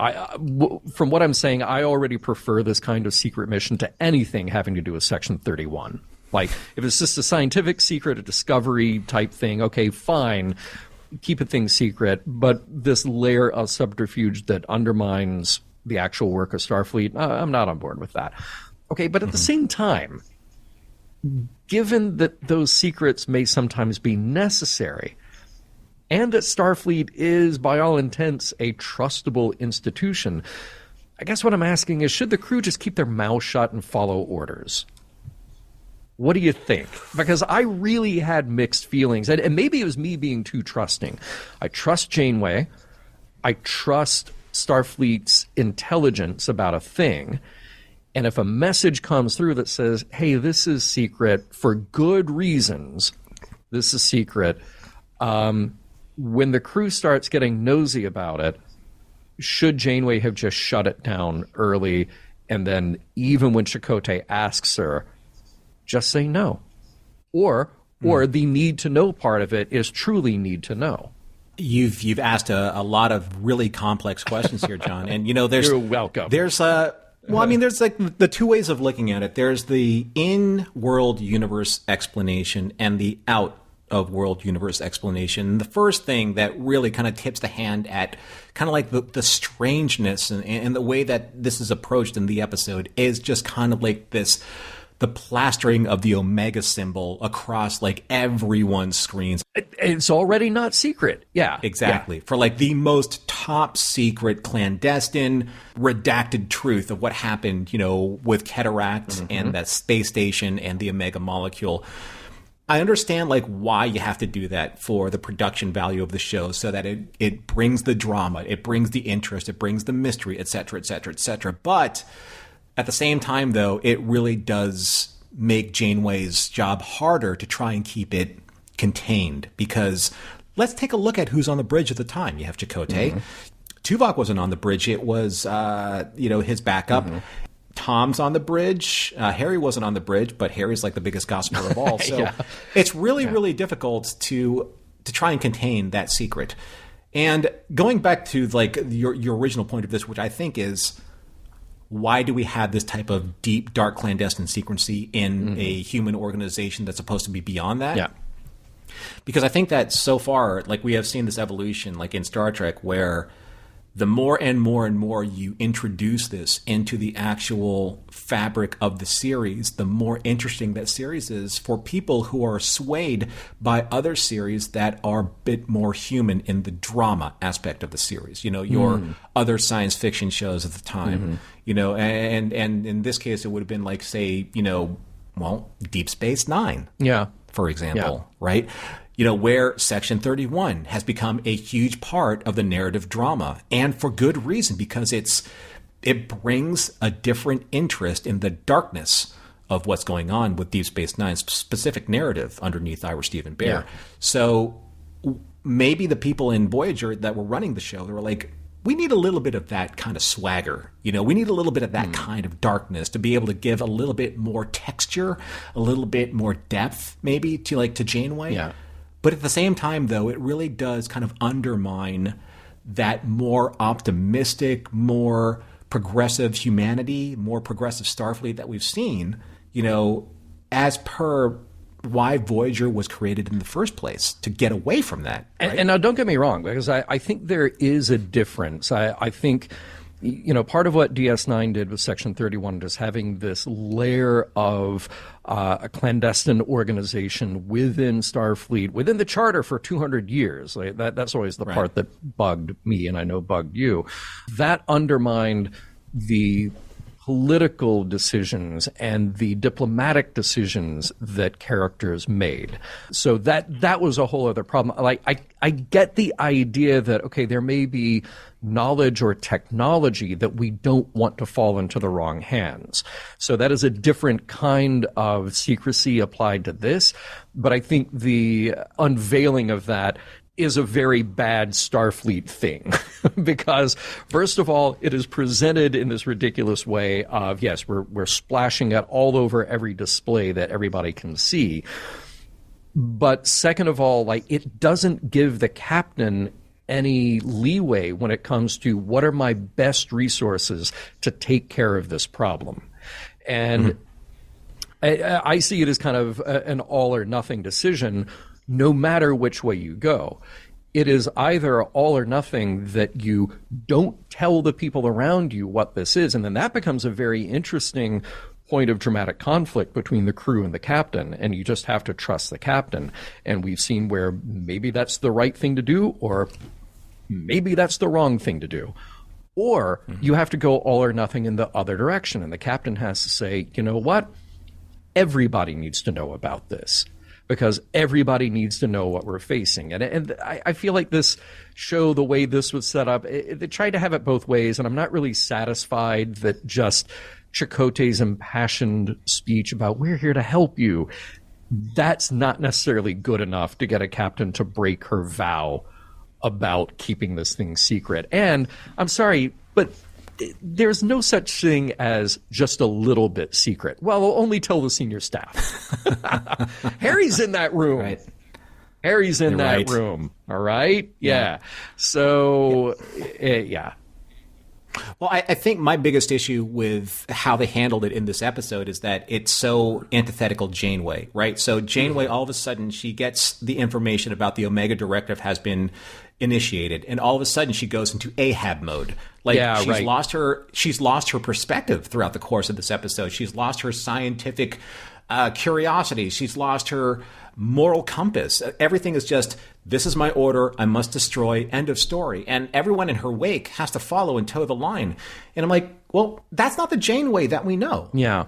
S2: from what I'm saying, I already prefer this kind of secret mission to anything having to do with Section 31. Like, if it's just a scientific secret, a discovery type thing, okay, fine, keep a thing secret. But this layer of subterfuge that undermines the actual work of Starfleet, I'm not on board with that. Okay, but at the same time, given that those secrets may sometimes be necessary, and that Starfleet is, by all intents, a trustable institution, I guess what I'm asking is, should the crew just keep their mouth shut and follow orders? What do you think? Because I really had mixed feelings, and maybe it was me being too trusting. I trust Janeway. I trust Starfleet's intelligence about a thing. And if a message comes through that says, hey, this is secret for good reasons, this is secret, when the crew starts getting nosy about it, should Janeway have just shut it down early, and then even when Chakotay asks her, just say no? Or or the need to know part of it is truly need to know.
S3: You've asked a lot of really complex questions here, John, and
S2: You're welcome.
S3: There's there's like the two ways of looking at it. There's the in-world universe explanation and the out-of-world universe explanation. The first thing that really kind of tips the hand at kind of like the strangeness and the way that this is approached in the episode is just kind of like the plastering of the Omega symbol across like everyone's screens.
S2: It's already not secret. Yeah.
S3: Exactly.
S2: Yeah.
S3: For like the most top secret, clandestine, redacted truth of what happened, with Cataract and that space station and the Omega molecule. I understand like why you have to do that for the production value of the show so that it brings the drama, it brings the interest, it brings the mystery, et cetera, et cetera, et cetera. But at the same time, though, it really does make Janeway's job harder to try and keep it contained because let's take a look at who's on the bridge at the time. You have Chakotay. Tuvok wasn't on the bridge. It was, his backup. Tom's on the bridge. Harry wasn't on the bridge, but Harry's like the biggest gossiper of all. So it's really, really difficult to try and contain that secret. And going back to like your original point of this, which I think is, why do we have this type of deep, dark, clandestine secrecy in a human organization that's supposed to be beyond that?
S2: Yeah.
S3: Because I think that so far, like we have seen this evolution, like in Star Trek, where the more and more and more you introduce this into the actual fabric of the series, the more interesting that series is for people who are swayed by other series that are a bit more human in the drama aspect of the series. Your other science fiction shows at the time, and in this case, it would have been like, say, Deep Space Nine.
S2: Yeah.
S3: For example, right? Where Section 31 has become a huge part of the narrative drama, and for good reason, because it brings a different interest in the darkness of what's going on with Deep Space Nine's specific narrative underneath Ira Stephen Bear.
S2: Yeah.
S3: So maybe the people in Voyager that were running the show, they were like, we need a little bit of that kind of swagger. We need a little bit of that kind of darkness to be able to give a little bit more texture, a little bit more depth, maybe to Janeway.
S2: Yeah.
S3: But at the same time, though, it really does kind of undermine that more optimistic, more progressive humanity, more progressive Starfleet that we've seen, as per why Voyager was created in the first place, to get away from that. Right?
S2: And now don't get me wrong, because I think there is a difference. I think, part of what DS9 did with Section 31 is having this layer of a clandestine organization within Starfleet, within the Charter for 200 years. That's always the part that bugged me, and I know bugged you. That undermined the political decisions and the diplomatic decisions that characters made. So that was a whole other problem. Like I get the idea that, okay, there may be knowledge or technology that we don't want to fall into the wrong hands. So that is a different kind of secrecy applied to this. But I think the unveiling of that is a very bad Starfleet thing because, first of all, it is presented in this ridiculous way of, yes, we're splashing it all over every display that everybody can see. But second of all, it doesn't give the captain any leeway when it comes to what are my best resources to take care of this problem. And I see it as kind of an all or nothing decision. No matter which way you go, it is either all or nothing that you don't tell the people around you what this is. And then that becomes a very interesting point of dramatic conflict between the crew and the captain. And you just have to trust the captain. And we've seen where maybe that's the right thing to do, or maybe that's the wrong thing to do. Or you have to go all or nothing in the other direction. And the captain has to say, you know what? Everybody needs to know about this, because everybody needs to know what we're facing. And I feel like this show, the way this was set up, they tried to have it both ways, and I'm not really satisfied that just Chakotay's impassioned speech about we're here to help you, that's not necessarily good enough to get a captain to break her vow about keeping this thing secret. And I'm sorry, but there's no such thing as just a little bit secret. Well, I'll only tell the senior staff. Harry's in that room.
S3: Right.
S2: Harry's in
S3: You're
S2: that
S3: right.
S2: room. All right? Yeah. So, yeah.
S3: Well, I think my biggest issue with how they handled it in this episode is that it's so antithetical Janeway, right? So Janeway, all of a sudden, she gets the information about the Omega Directive has been initiated, and all of a sudden she goes into Ahab mode. Like she's lost her perspective throughout the course of this episode. She's lost her scientific curiosity. She's lost her moral compass. Everything is just, this is my order, I must destroy, end of story. And everyone in her wake has to follow and toe the line. And I'm like, well, that's not the Janeway that we know.
S2: Yeah.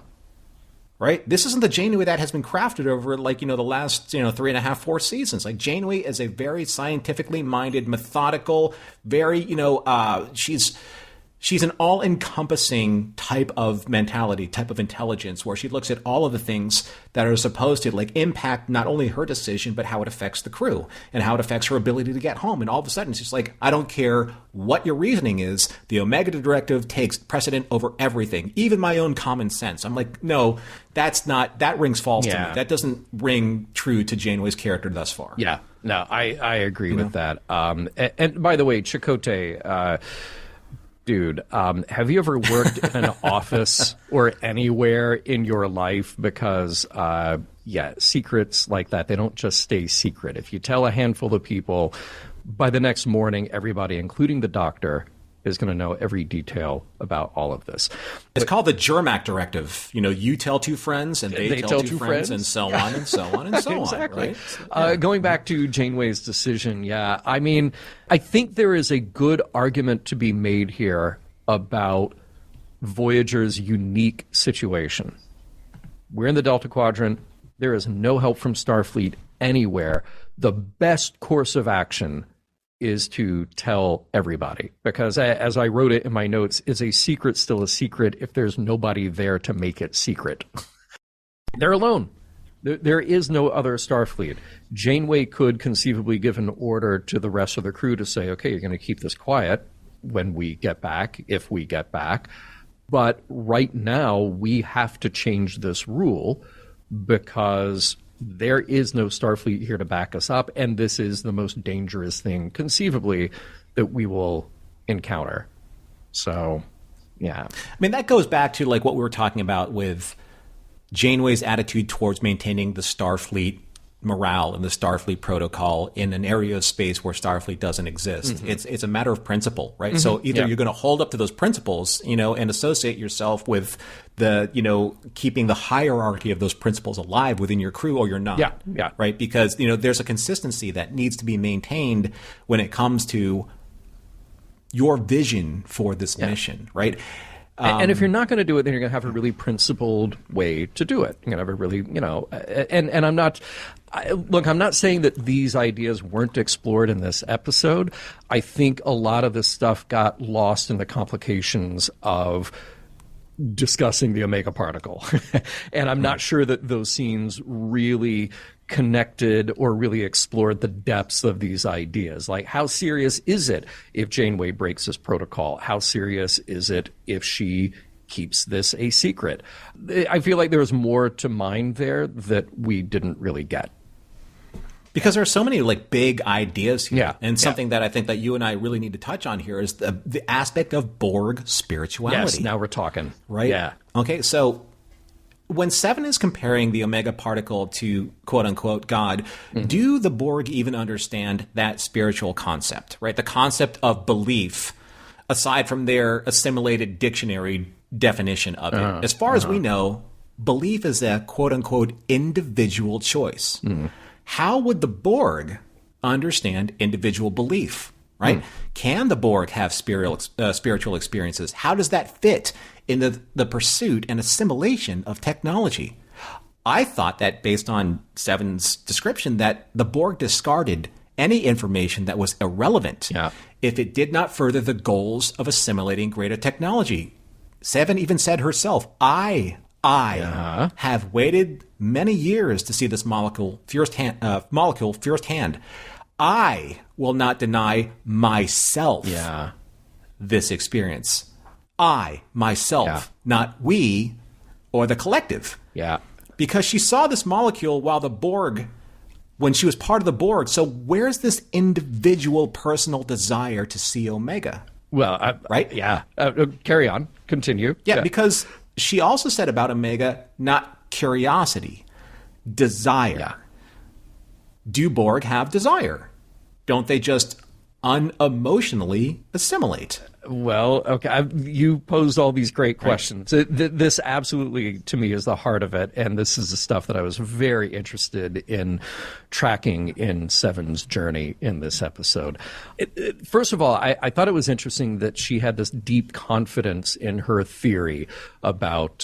S3: Right? This isn't the Janeway that has been crafted over, like, the last, 3.5, 4 seasons. Like, Janeway is a very scientifically minded, methodical, very, she's an all-encompassing type of mentality, type of intelligence, where she looks at all of the things that are supposed to, like, impact not only her decision, but how it affects the crew and how it affects her ability to get home. And all of a sudden, she's like, I don't care what your reasoning is. The Omega Directive takes precedent over everything, even my own common sense. I'm like, no, that rings false to me. That doesn't ring true to Janeway's character thus far.
S2: Yeah. No, I agree with that. And by the way, Chakotay, dude, have you ever worked in an office or anywhere in your life? Because, secrets like that, they don't just stay secret. If you tell a handful of people, by the next morning, everybody, including the doctor, is going to know every detail about all of this.
S3: It's called the Germac Directive. You tell 2 friends, and they tell two friends, and so on and so on and so
S2: exactly.
S3: on. Right?
S2: Going back to Janeway's decision, I mean, I think there is a good argument to be made here about Voyager's unique situation. We're in the Delta Quadrant. There is no help from Starfleet anywhere. The best course of action is to tell everybody, because as I wrote it in my notes, is a secret still a secret if there's nobody there to make it secret? They're alone. There is no other Starfleet. Janeway could conceivably give an order to the rest of the crew to say, okay, you're going to keep this quiet when we get back, if we get back. But right now, we have to change this rule because there is no Starfleet here to back us up, and this is the most dangerous thing conceivably that we will encounter. So, yeah.
S3: I mean, that goes back to like what we were talking about with Janeway's attitude towards maintaining the Starfleet morale and the Starfleet protocol in an area of space where Starfleet doesn't exist. Mm-hmm. It's a matter of principle, right? Mm-hmm. So either you're going to hold up to those principles, and associate yourself with the, keeping the hierarchy of those principles alive within your crew, or you're not.
S2: Yeah.
S3: Right? Because, there's a consistency that needs to be maintained when it comes to your vision for this mission, right?
S2: And if you're not going to do it, then you're going to have a really principled way to do it. You're going to have a really, and I'm not, I'm not saying that these ideas weren't explored in this episode. I think a lot of this stuff got lost in the complications of discussing the Omega particle. And I'm not sure that those scenes really connected or really explored the depths of these ideas. Like, how serious is it if Janeway breaks this protocol? How serious is it if she keeps this a secret? I feel like there's more to mine there that we didn't really get.
S3: Because there are so many like big ideas here. And something that I think that you and I really need to touch on here is the aspect of Borg spirituality.
S2: Yes, now we're talking.
S3: Right?
S2: Yeah.
S3: Okay, so when Seven is comparing the Omega particle to quote-unquote God, do the Borg even understand that spiritual concept, right? The concept of belief, aside from their assimilated dictionary definition of it. As far as we know, belief is a quote-unquote individual choice. How would the Borg understand individual belief, right? Can the Borg have spiritual experiences? How does that fit in the pursuit and assimilation of technology? I thought that based on Seven's description that the Borg discarded any information that was irrelevant if it did not further the goals of assimilating greater technology. Seven even said herself, I have waited many years to see this molecule firsthand. I will not deny myself this experience. I, myself, not we or the collective.
S2: Yeah.
S3: Because she saw this molecule when she was part of the Borg. So where's this individual personal desire to see Omega?
S2: Well,
S3: right?
S2: Yeah. Carry on. Continue.
S3: Yeah, because she also said about Omega, not curiosity, desire.
S2: Yeah.
S3: Do Borg have desire? Don't they just unemotionally assimilate?
S2: Well, okay, you posed all these great questions. Right. This absolutely, to me, is the heart of it, and this is the stuff that I was very interested in tracking in Seven's journey in this episode. First of all, I thought it was interesting that she had this deep confidence in her theory about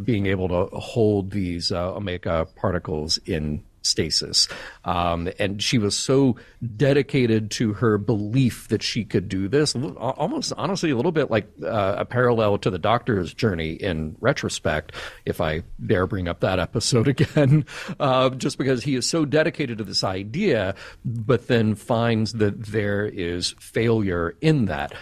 S2: being able to hold these omega particles in stasis. And she was so dedicated to her belief that she could do this, almost honestly a little bit like a parallel to the Doctor's journey in retrospect, if I dare bring up that episode again, just because he is so dedicated to this idea, but then finds that there is failure in that.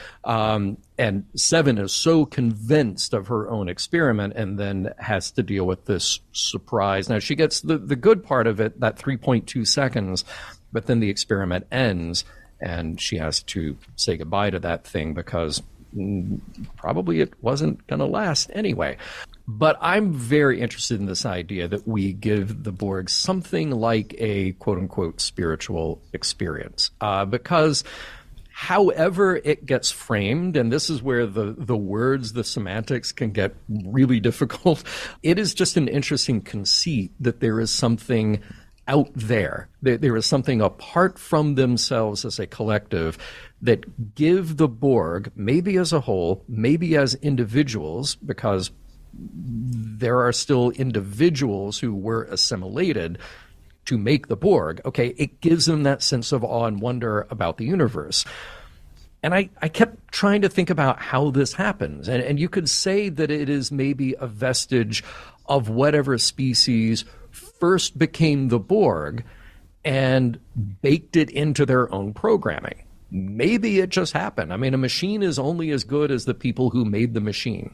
S2: And Seven is so convinced of her own experiment and then has to deal with this surprise. Now, she gets the good part of it, that 3.2 seconds, but then the experiment ends and she has to say goodbye to that thing because probably it wasn't going to last anyway. But I'm very interested in this idea that we give the Borg something like a quote-unquote spiritual experience because however it gets framed, and this is where the words, the semantics can get really difficult, it is just an interesting conceit that there is something out there. There is something apart from themselves as a collective that give the Borg, maybe as a whole, maybe as individuals, because there are still individuals who were assimilated to make the Borg, okay, it gives them that sense of awe and wonder about the universe. And I kept trying to think about how this happens. And you could say that it is maybe a vestige of whatever species first became the Borg and baked it into their own programming. Maybe it just happened. I mean, a machine is only as good as the people who made the machine.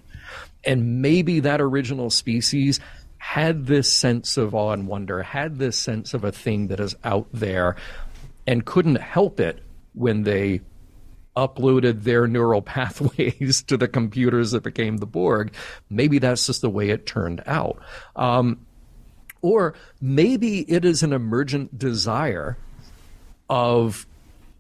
S2: And maybe that original species had this sense of awe and wonder, had this sense of a thing that is out there, and couldn't help it when they uploaded their neural pathways to the computers that became the Borg. Maybe that's just the way it turned out. Or maybe it is an emergent desire of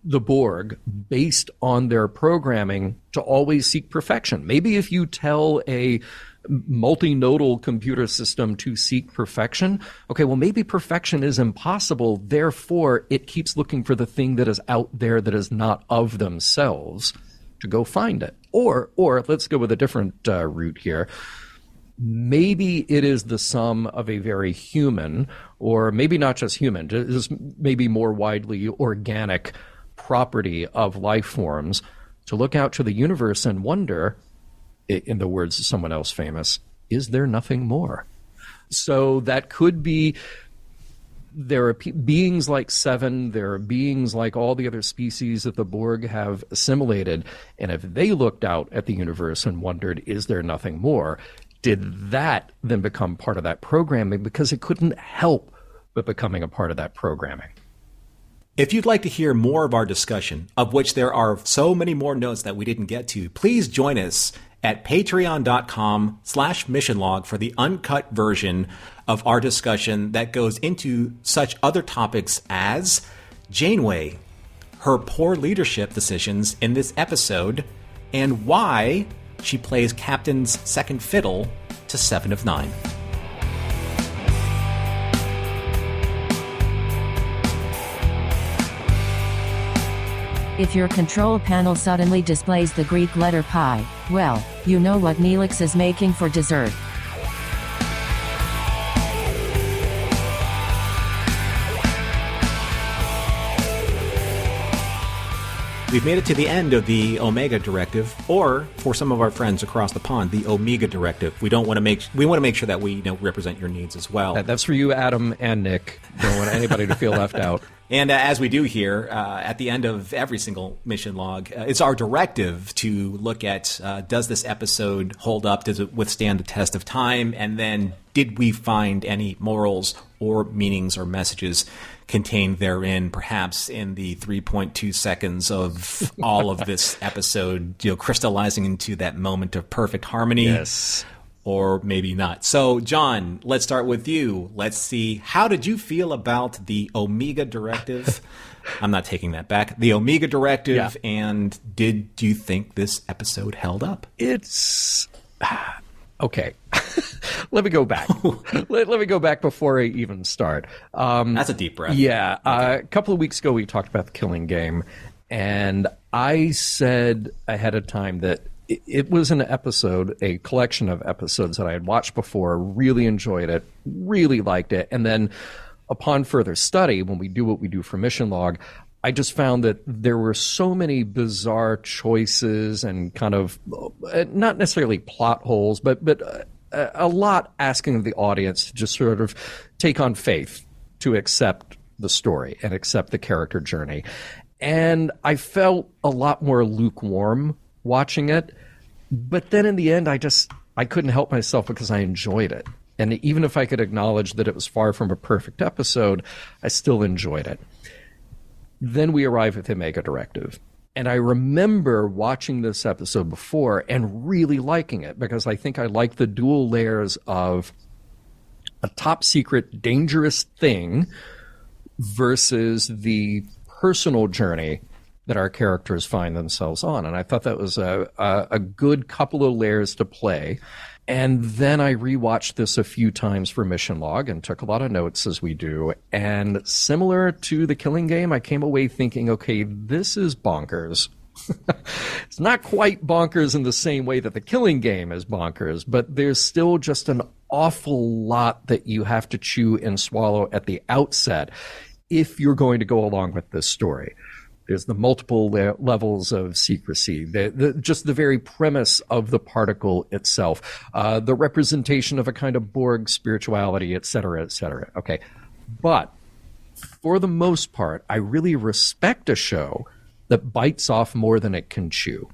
S2: the Borg based on their programming to always seek perfection. Maybe if you tell a multinodal computer system to seek perfection, okay, well, maybe perfection is impossible. Therefore, it keeps looking for the thing that is out there that is not of themselves to go find it. Or let's go with a different route here. Maybe it is the sum of a very human, or maybe not just human, just maybe more widely organic property of life forms to look out to the universe and wonder, in the words of someone else famous, is there nothing more? So that could be, there are beings like Seven, there are beings like all the other species that the Borg have assimilated, and if they looked out at the universe and wondered, is there nothing more, did that then become part of that programming because it couldn't help but becoming a part of that programming?
S3: If you'd like to hear more of our discussion, of which there are so many more notes that we didn't get to, please join us at patreon.com/missionlog for the uncut version of our discussion that goes into such other topics as Janeway, her poor leadership decisions in this episode, and why she plays Captain's second fiddle to 7 of 9.
S4: If your control panel suddenly displays the Greek letter pi, well, you know what Neelix is making for dessert.
S3: We've made it to the end of the Omega Directive, or for some of our friends across the pond, the Omega Directive. We want to make sure that we represent your needs as well.
S2: That's for you, Adam and Nick. Don't want anybody to feel left out.
S3: And as we do here, at the end of every single mission log, it's our directive to look at, does this episode hold up? Does it withstand the test of time? And then did we find any morals or meanings or messages contained therein, perhaps in the 3.2 seconds of all of this episode, crystallizing into that moment of perfect harmony?
S2: Yes.
S3: Or maybe not. So, John, let's start with you. Let's see. How did you feel about the Omega Directive? I'm not taking that back. The Omega Directive, yeah. And did you think this episode held up?
S2: It's... Okay. Let me go back. let me go back before I even start.
S3: That's a deep breath.
S2: Yeah. Okay. A couple of weeks ago, we talked about The Killing Game, and I said ahead of time that it was an episode, a collection of episodes that I had watched before, really enjoyed it, really liked it. And then upon further study, when we do what we do for Mission Log, I just found that there were so many bizarre choices and kind of not necessarily plot holes, but a lot asking of the audience to just sort of take on faith to accept the story and accept the character journey. And I felt a lot more lukewarm watching it, but then in the end I couldn't help myself because I enjoyed it. And even if I could acknowledge that it was far from a perfect episode, I still enjoyed it. Then we arrive at the Omega Directive, and I remember watching this episode before and really liking it because I think I like the dual layers of a top secret dangerous thing versus the personal journey that our characters find themselves on. And I thought that was a good couple of layers to play. And then I rewatched this a few times for Mission Log and took a lot of notes as we do. And similar to The Killing Game, I came away thinking, okay, this is bonkers. It's not quite bonkers in the same way that The Killing Game is bonkers, but there's still just an awful lot that you have to chew and swallow at the outset if you're going to go along with this story. There's the multiple levels of secrecy, just the very premise of the particle itself, the representation of a kind of Borg spirituality, et cetera, et cetera. Okay. But for the most part, I really respect a show that bites off more than it can chew.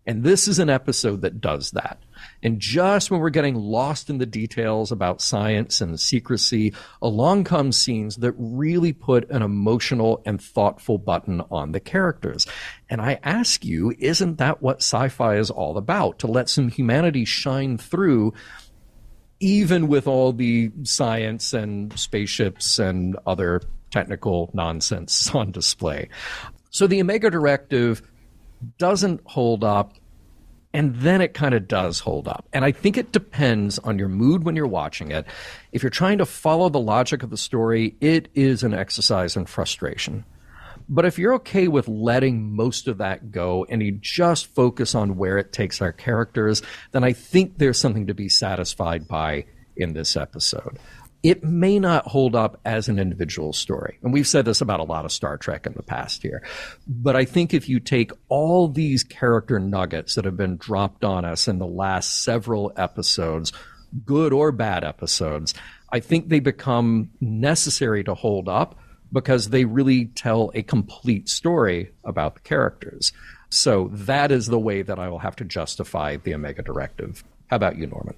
S2: And this is an episode that does that. And just when we're getting lost in the details about science and secrecy, along come scenes that really put an emotional and thoughtful button on the characters. And I ask you, isn't that what sci-fi is all about? To let some humanity shine through, even with all the science and spaceships and other technical nonsense on display. So the Omega Directive doesn't hold up, and then it kind of does hold up. And I think it depends on your mood when you're watching it. If you're trying to follow the logic of the story, it is an exercise in frustration. But if you're okay with letting most of that go and you just focus on where it takes our characters, then I think there's something to be satisfied by in this episode. It may not hold up as an individual story. And we've said this about a lot of Star Trek in the past here. But I think if you take all these character nuggets that have been dropped on us in the last several episodes, good or bad episodes, I think they become necessary to hold up because they really tell a complete story about the characters. So that is the way that I will have to justify the Omega Directive. How about you, Norman?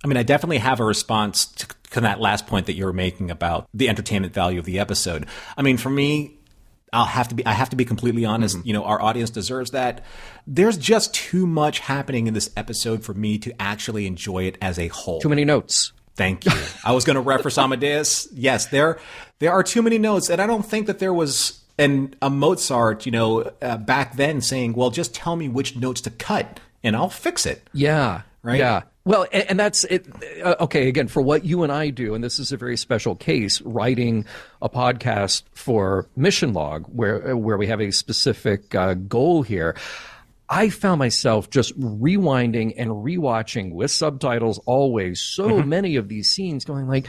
S3: I mean, I definitely have a response to that last point that you were making about the entertainment value of the episode. I mean, for me, I have to be completely honest. Mm-hmm. Our audience deserves that. There's just too much happening in this episode for me to actually enjoy it as a whole.
S2: Too many notes.
S3: Thank you. I was going to reference Amadeus. Yes, there are too many notes, and I don't think that there was a Mozart, back then saying, "Well, just tell me which notes to cut, and I'll fix it."
S2: Yeah.
S3: Right.
S2: Yeah. Well, and that's it. Okay, again, for what you and I do, and this is a very special case, writing a podcast for Mission Log, where we have a specific goal here. I found myself just rewinding and rewatching with subtitles always so many of these scenes going like,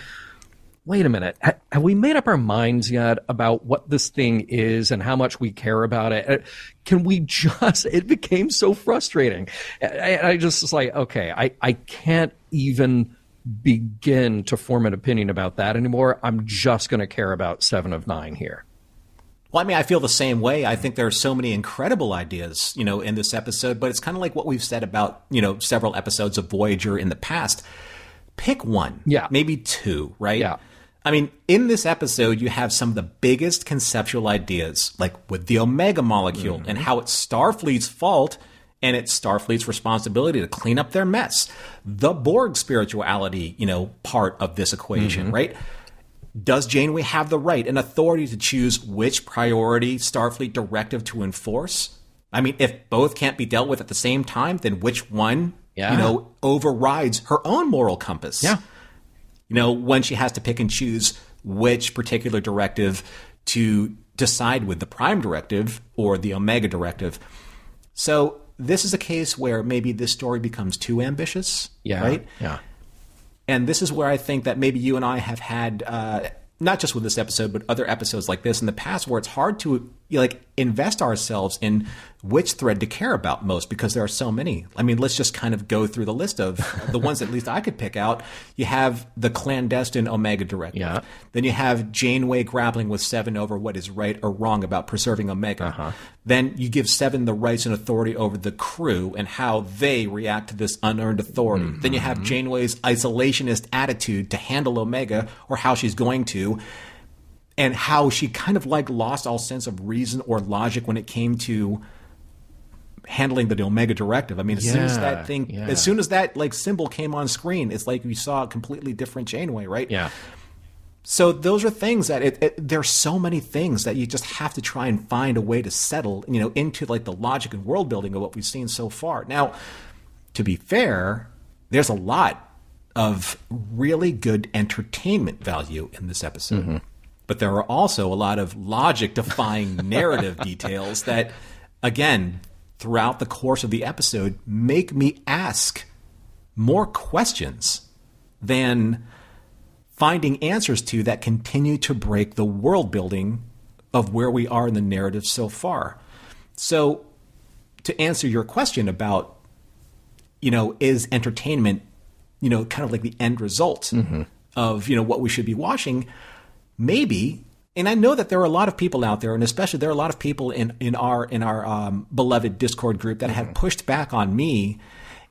S2: wait a minute, have we made up our minds yet about what this thing is and how much we care about it? Can we just, it became so frustrating. I just was like, okay, I can't even begin to form an opinion about that anymore. I'm just going to care about 7 of 9 here.
S3: Well, I mean, I feel the same way. I think there are so many incredible ideas, in this episode, but it's kind of like what we've said about, several episodes of Voyager in the past. Pick one.
S2: Yeah.
S3: Maybe two, right?
S2: Yeah.
S3: I mean, in this episode, you have some of the biggest conceptual ideas, like with the Omega molecule and how it's Starfleet's fault and it's Starfleet's responsibility to clean up their mess. The Borg spirituality, part of this equation, right? Does Janeway have the right and authority to choose which priority Starfleet directive to enforce? I mean, if both can't be dealt with at the same time, then which one, overrides her own moral compass?
S2: Yeah.
S3: When she has to pick and choose which particular directive to decide with, the Prime Directive or the Omega Directive. So this is a case where maybe this story becomes too ambitious, right?
S2: Yeah.
S3: And this is where I think that maybe you and I have had, not just with this episode, but other episodes like this in the past, where it's hard to invest ourselves in which thread to care about most, because there are so many. I mean, let's just kind of go through the list of the ones that at least I could pick out. You have the clandestine Omega Directive.
S2: Yeah.
S3: Then you have Janeway grappling with Seven over what is right or wrong about preserving Omega. Then you give Seven the rights and authority over the crew and how they react to this unearned authority. Then you have Janeway's isolationist attitude to handle Omega, or how she's going to, and how she kind of lost all sense of reason or logic when it came to handling the Omega Directive. I mean, as soon as that symbol came on screen, it's like we saw a completely different Janeway, right?
S2: Yeah.
S3: So those are things that there's so many things that you just have to try and find a way to settle, into the logic and world building of what we've seen so far. Now, to be fair, there's a lot of really good entertainment value in this episode. But there are also a lot of logic-defying narrative details that, again, throughout the course of the episode, make me ask more questions than finding answers to, that continue to break the world building of where we are in the narrative so far. So, to answer your question about, is entertainment, kind of like the end result of, what we should be watching? Maybe. And I know that there are a lot of people out there, and especially there are a lot of people in our beloved Discord group that have pushed back on me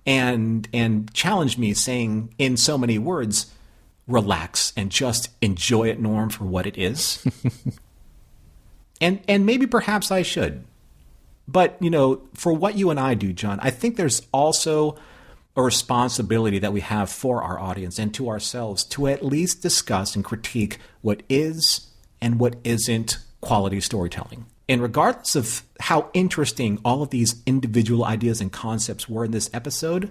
S3: and challenged me, saying in so many words, relax and just enjoy it, Norm, for what it is. and maybe perhaps I should. But, for what you and I do, John, I think there's also a responsibility that we have for our audience and to ourselves to at least discuss and critique what is and what isn't quality storytelling. And regardless of how interesting all of these individual ideas and concepts were in this episode,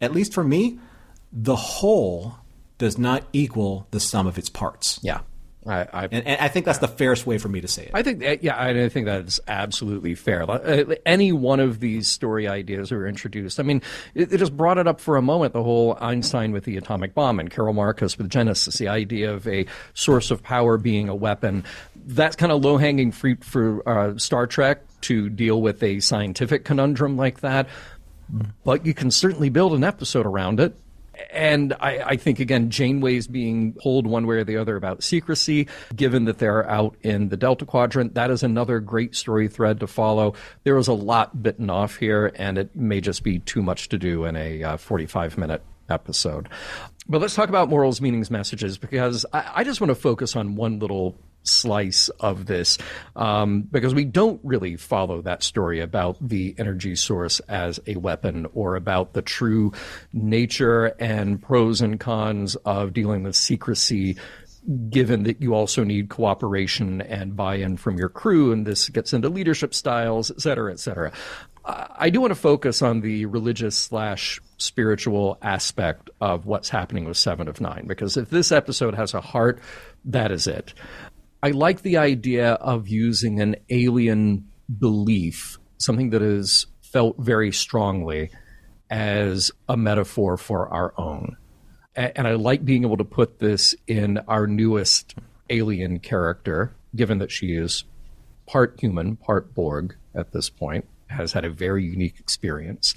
S3: at least for me, the whole does not equal the sum of its parts.
S2: Yeah.
S3: And I think that's the fairest way for me to say it.
S2: I think that is absolutely fair. Any one of these story ideas are introduced. I mean, it just brought it up for a moment, the whole Einstein with the atomic bomb and Carol Marcus with Genesis, the idea of a source of power being a weapon. That's kind of low-hanging fruit for Star Trek to deal with a scientific conundrum like that. But you can certainly build an episode around it. And I think, again, Janeway's being pulled one way or the other about secrecy, given that they're out in the Delta Quadrant. That is another great story thread to follow. There was a lot bitten off here, and it may just be too much to do in a 45-minute episode. But let's talk about morals, meanings, messages, because I just want to focus on one little slice of this, because we don't really follow that story about the energy source as a weapon, or about the true nature and pros and cons of dealing with secrecy, given that you also need cooperation and buy-in from your crew, and this gets into leadership styles, et cetera, et cetera. I do want to focus on the religious/spiritual aspect of what's happening with Seven of Nine, because if this episode has a heart, that is it. I like the idea of using an alien belief, something that is felt very strongly, as a metaphor for our own. And I like being able to put this in our newest alien character, given that she is part human, part Borg at this point, has had a very unique experience.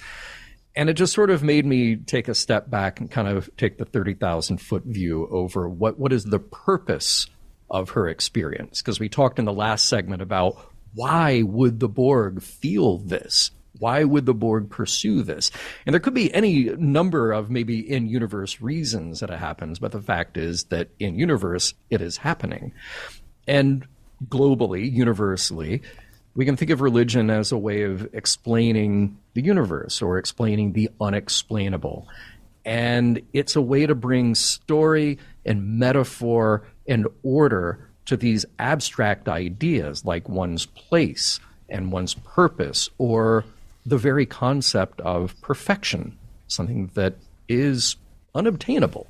S2: And it just sort of made me take a step back and kind of take the 30,000-foot view over what is the purpose of her experience. Because we talked in the last segment about why would the Borg feel this? Why would the Borg pursue this? And there could be any number of maybe in-universe reasons that it happens, but the fact is that in-universe, it is happening. And globally, universally, we can think of religion as a way of explaining the universe or explaining the unexplainable. And it's a way to bring story and metaphor and order to these abstract ideas like one's place and one's purpose, or the very concept of perfection, something that is unobtainable.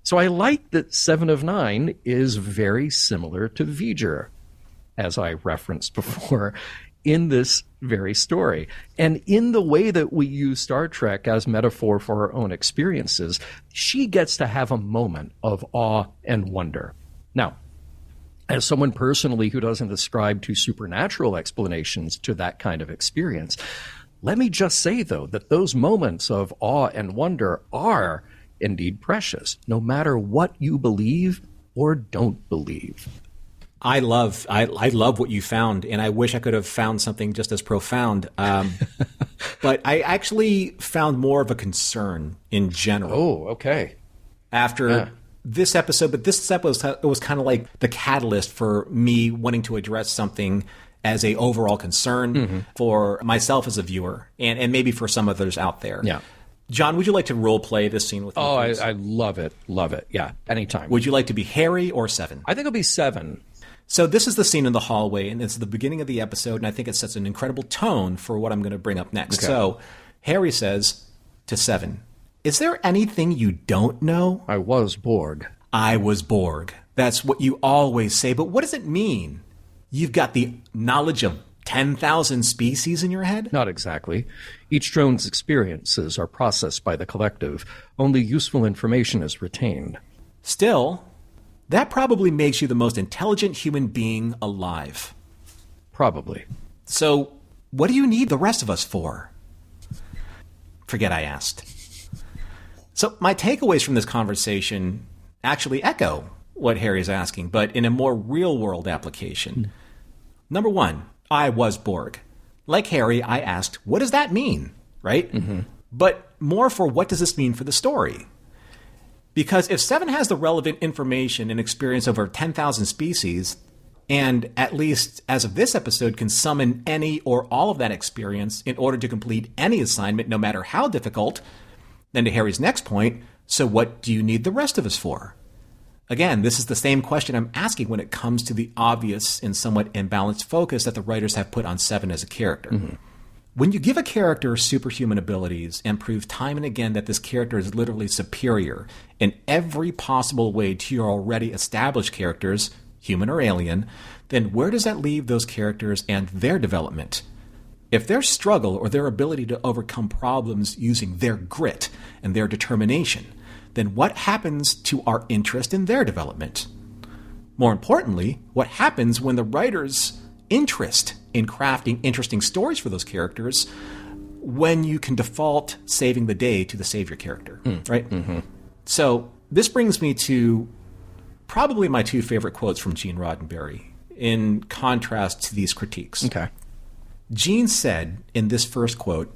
S2: So I like that 7 of 9 is very similar to Voyager, as I referenced before, in this very story. And in the way that we use Star Trek as metaphor for our own experiences, she gets to have a moment of awe and wonder. Now, as someone personally who doesn't ascribe to supernatural explanations to that kind of experience, let me just say, though, that those moments of awe and wonder are indeed precious, no matter what you believe or don't believe.
S3: I love what you found, and I wish I could have found something just as profound. But I actually found more of a concern in general.
S2: Oh, okay.
S3: After this episode, but this episode was kind of like the catalyst for me wanting to address something as a overall concern for myself as a viewer, and maybe for some others out there.
S2: Yeah.
S3: John, would you like to role play this scene with me?
S2: Oh, I love it. Love it. Yeah, anytime.
S3: Would you like to be Harry or 7?
S2: I think it'll be 7.
S3: So this is the scene in the hallway, and it's the beginning of the episode, and I think it sets an incredible tone for what I'm going to bring up next.
S2: Okay.
S3: So Harry says to 7, "Is there anything you don't know?"
S2: I was Borg.
S3: I was Borg. That's what you always say, but what does it mean? You've got the knowledge of 10,000 species in your head?
S2: Not exactly. Each drone's experiences are processed by the collective. Only useful information is retained.
S3: Still, that probably makes you the most intelligent human being alive.
S2: Probably.
S3: So, what do you need the rest of us for? Forget I asked. So, my takeaways from this conversation actually echo what Harry's asking, but in a more real-world application. Number 1, I was Borg. Like Harry, I asked, what does that mean? Right? But more for what does this mean for the story? Because if 7 has the relevant information and experience over 10,000 species, and at least as of this episode can summon any or all of that experience in order to complete any assignment, no matter how difficult, then to Harry's next point, so what do you need the rest of us for? Again, this is the same question I'm asking when it comes to the obvious and somewhat imbalanced focus that the writers have put on 7 as a character. When you give a character superhuman abilities and prove time and again that this character is literally superior in every possible way to your already established characters, human or alien, then where does that leave those characters and their development? If their struggle or their ability to overcome problems using their grit and their determination, then what happens to our interest in their development? More importantly, what happens when the writers' interest in crafting interesting stories for those characters when you can default saving the day to the savior character, right? So this brings me to probably my 2 favorite quotes from Gene Roddenberry in contrast to these critiques.
S2: Okay.
S3: Gene said in this first quote,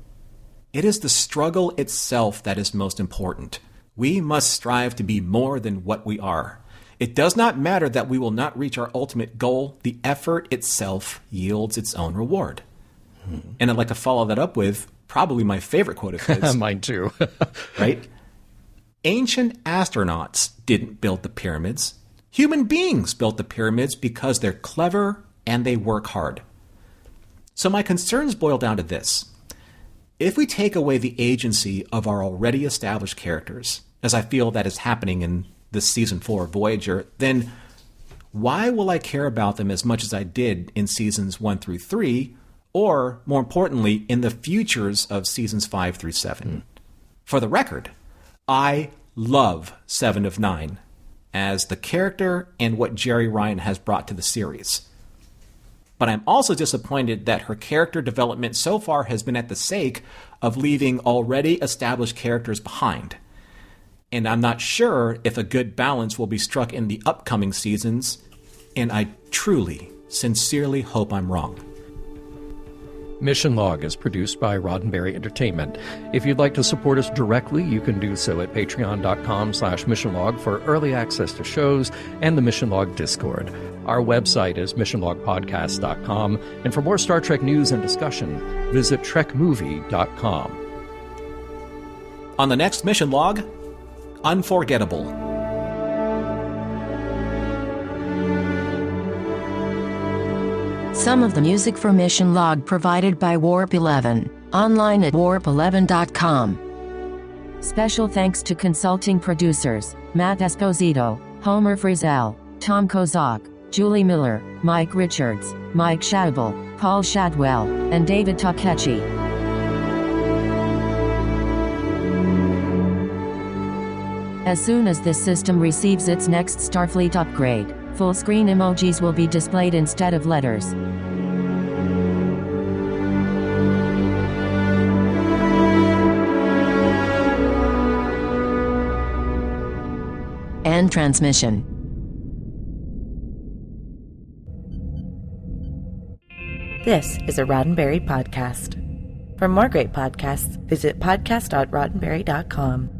S3: "It is the struggle itself that is most important. We must strive to be more than what we are. It does not matter that we will not reach our ultimate goal. The effort itself yields its own reward." And I'd like to follow that up with probably my favorite quote of his.
S2: Mine too.
S3: Right? "Ancient astronauts didn't build the pyramids. Human beings built the pyramids because they're clever and they work hard." So my concerns boil down to this. If we take away the agency of our already established characters, as I feel that is happening in this season 4 of Voyager, then why will I care about them as much as I did in seasons 1 through 3, or more importantly, in the futures of seasons 5 through 7? For the record, I love 7 of 9 as the character and what Jerry Ryan has brought to the series. But I'm also disappointed that her character development so far has been at the sake of leaving already established characters behind. and I'm not sure if a good balance will be struck in the upcoming seasons, and I truly, sincerely hope I'm wrong.
S2: Mission Log is produced by Roddenberry Entertainment. If you'd like to support us directly, you can do so at patreon.com/missionlog for early access to shows and the Mission Log Discord. Our website is missionlogpodcast.com, and for more Star Trek news and discussion, visit trekmovie.com.
S3: On the next Mission Log, Unforgettable.
S4: Some of the music for Mission Log provided by Warp 11, online at warp11.com. Special thanks to consulting producers, Matt Esposito, Homer Frizzell, Tom Kozak, Julie Miller, Mike Richards, Mike Shadwell, Paul Shadwell, and David Takechi. As soon as this system receives its next Starfleet upgrade, full-screen emojis will be displayed instead of letters. End transmission.
S1: This is a Roddenberry podcast. For more great podcasts, visit podcast.roddenberry.com.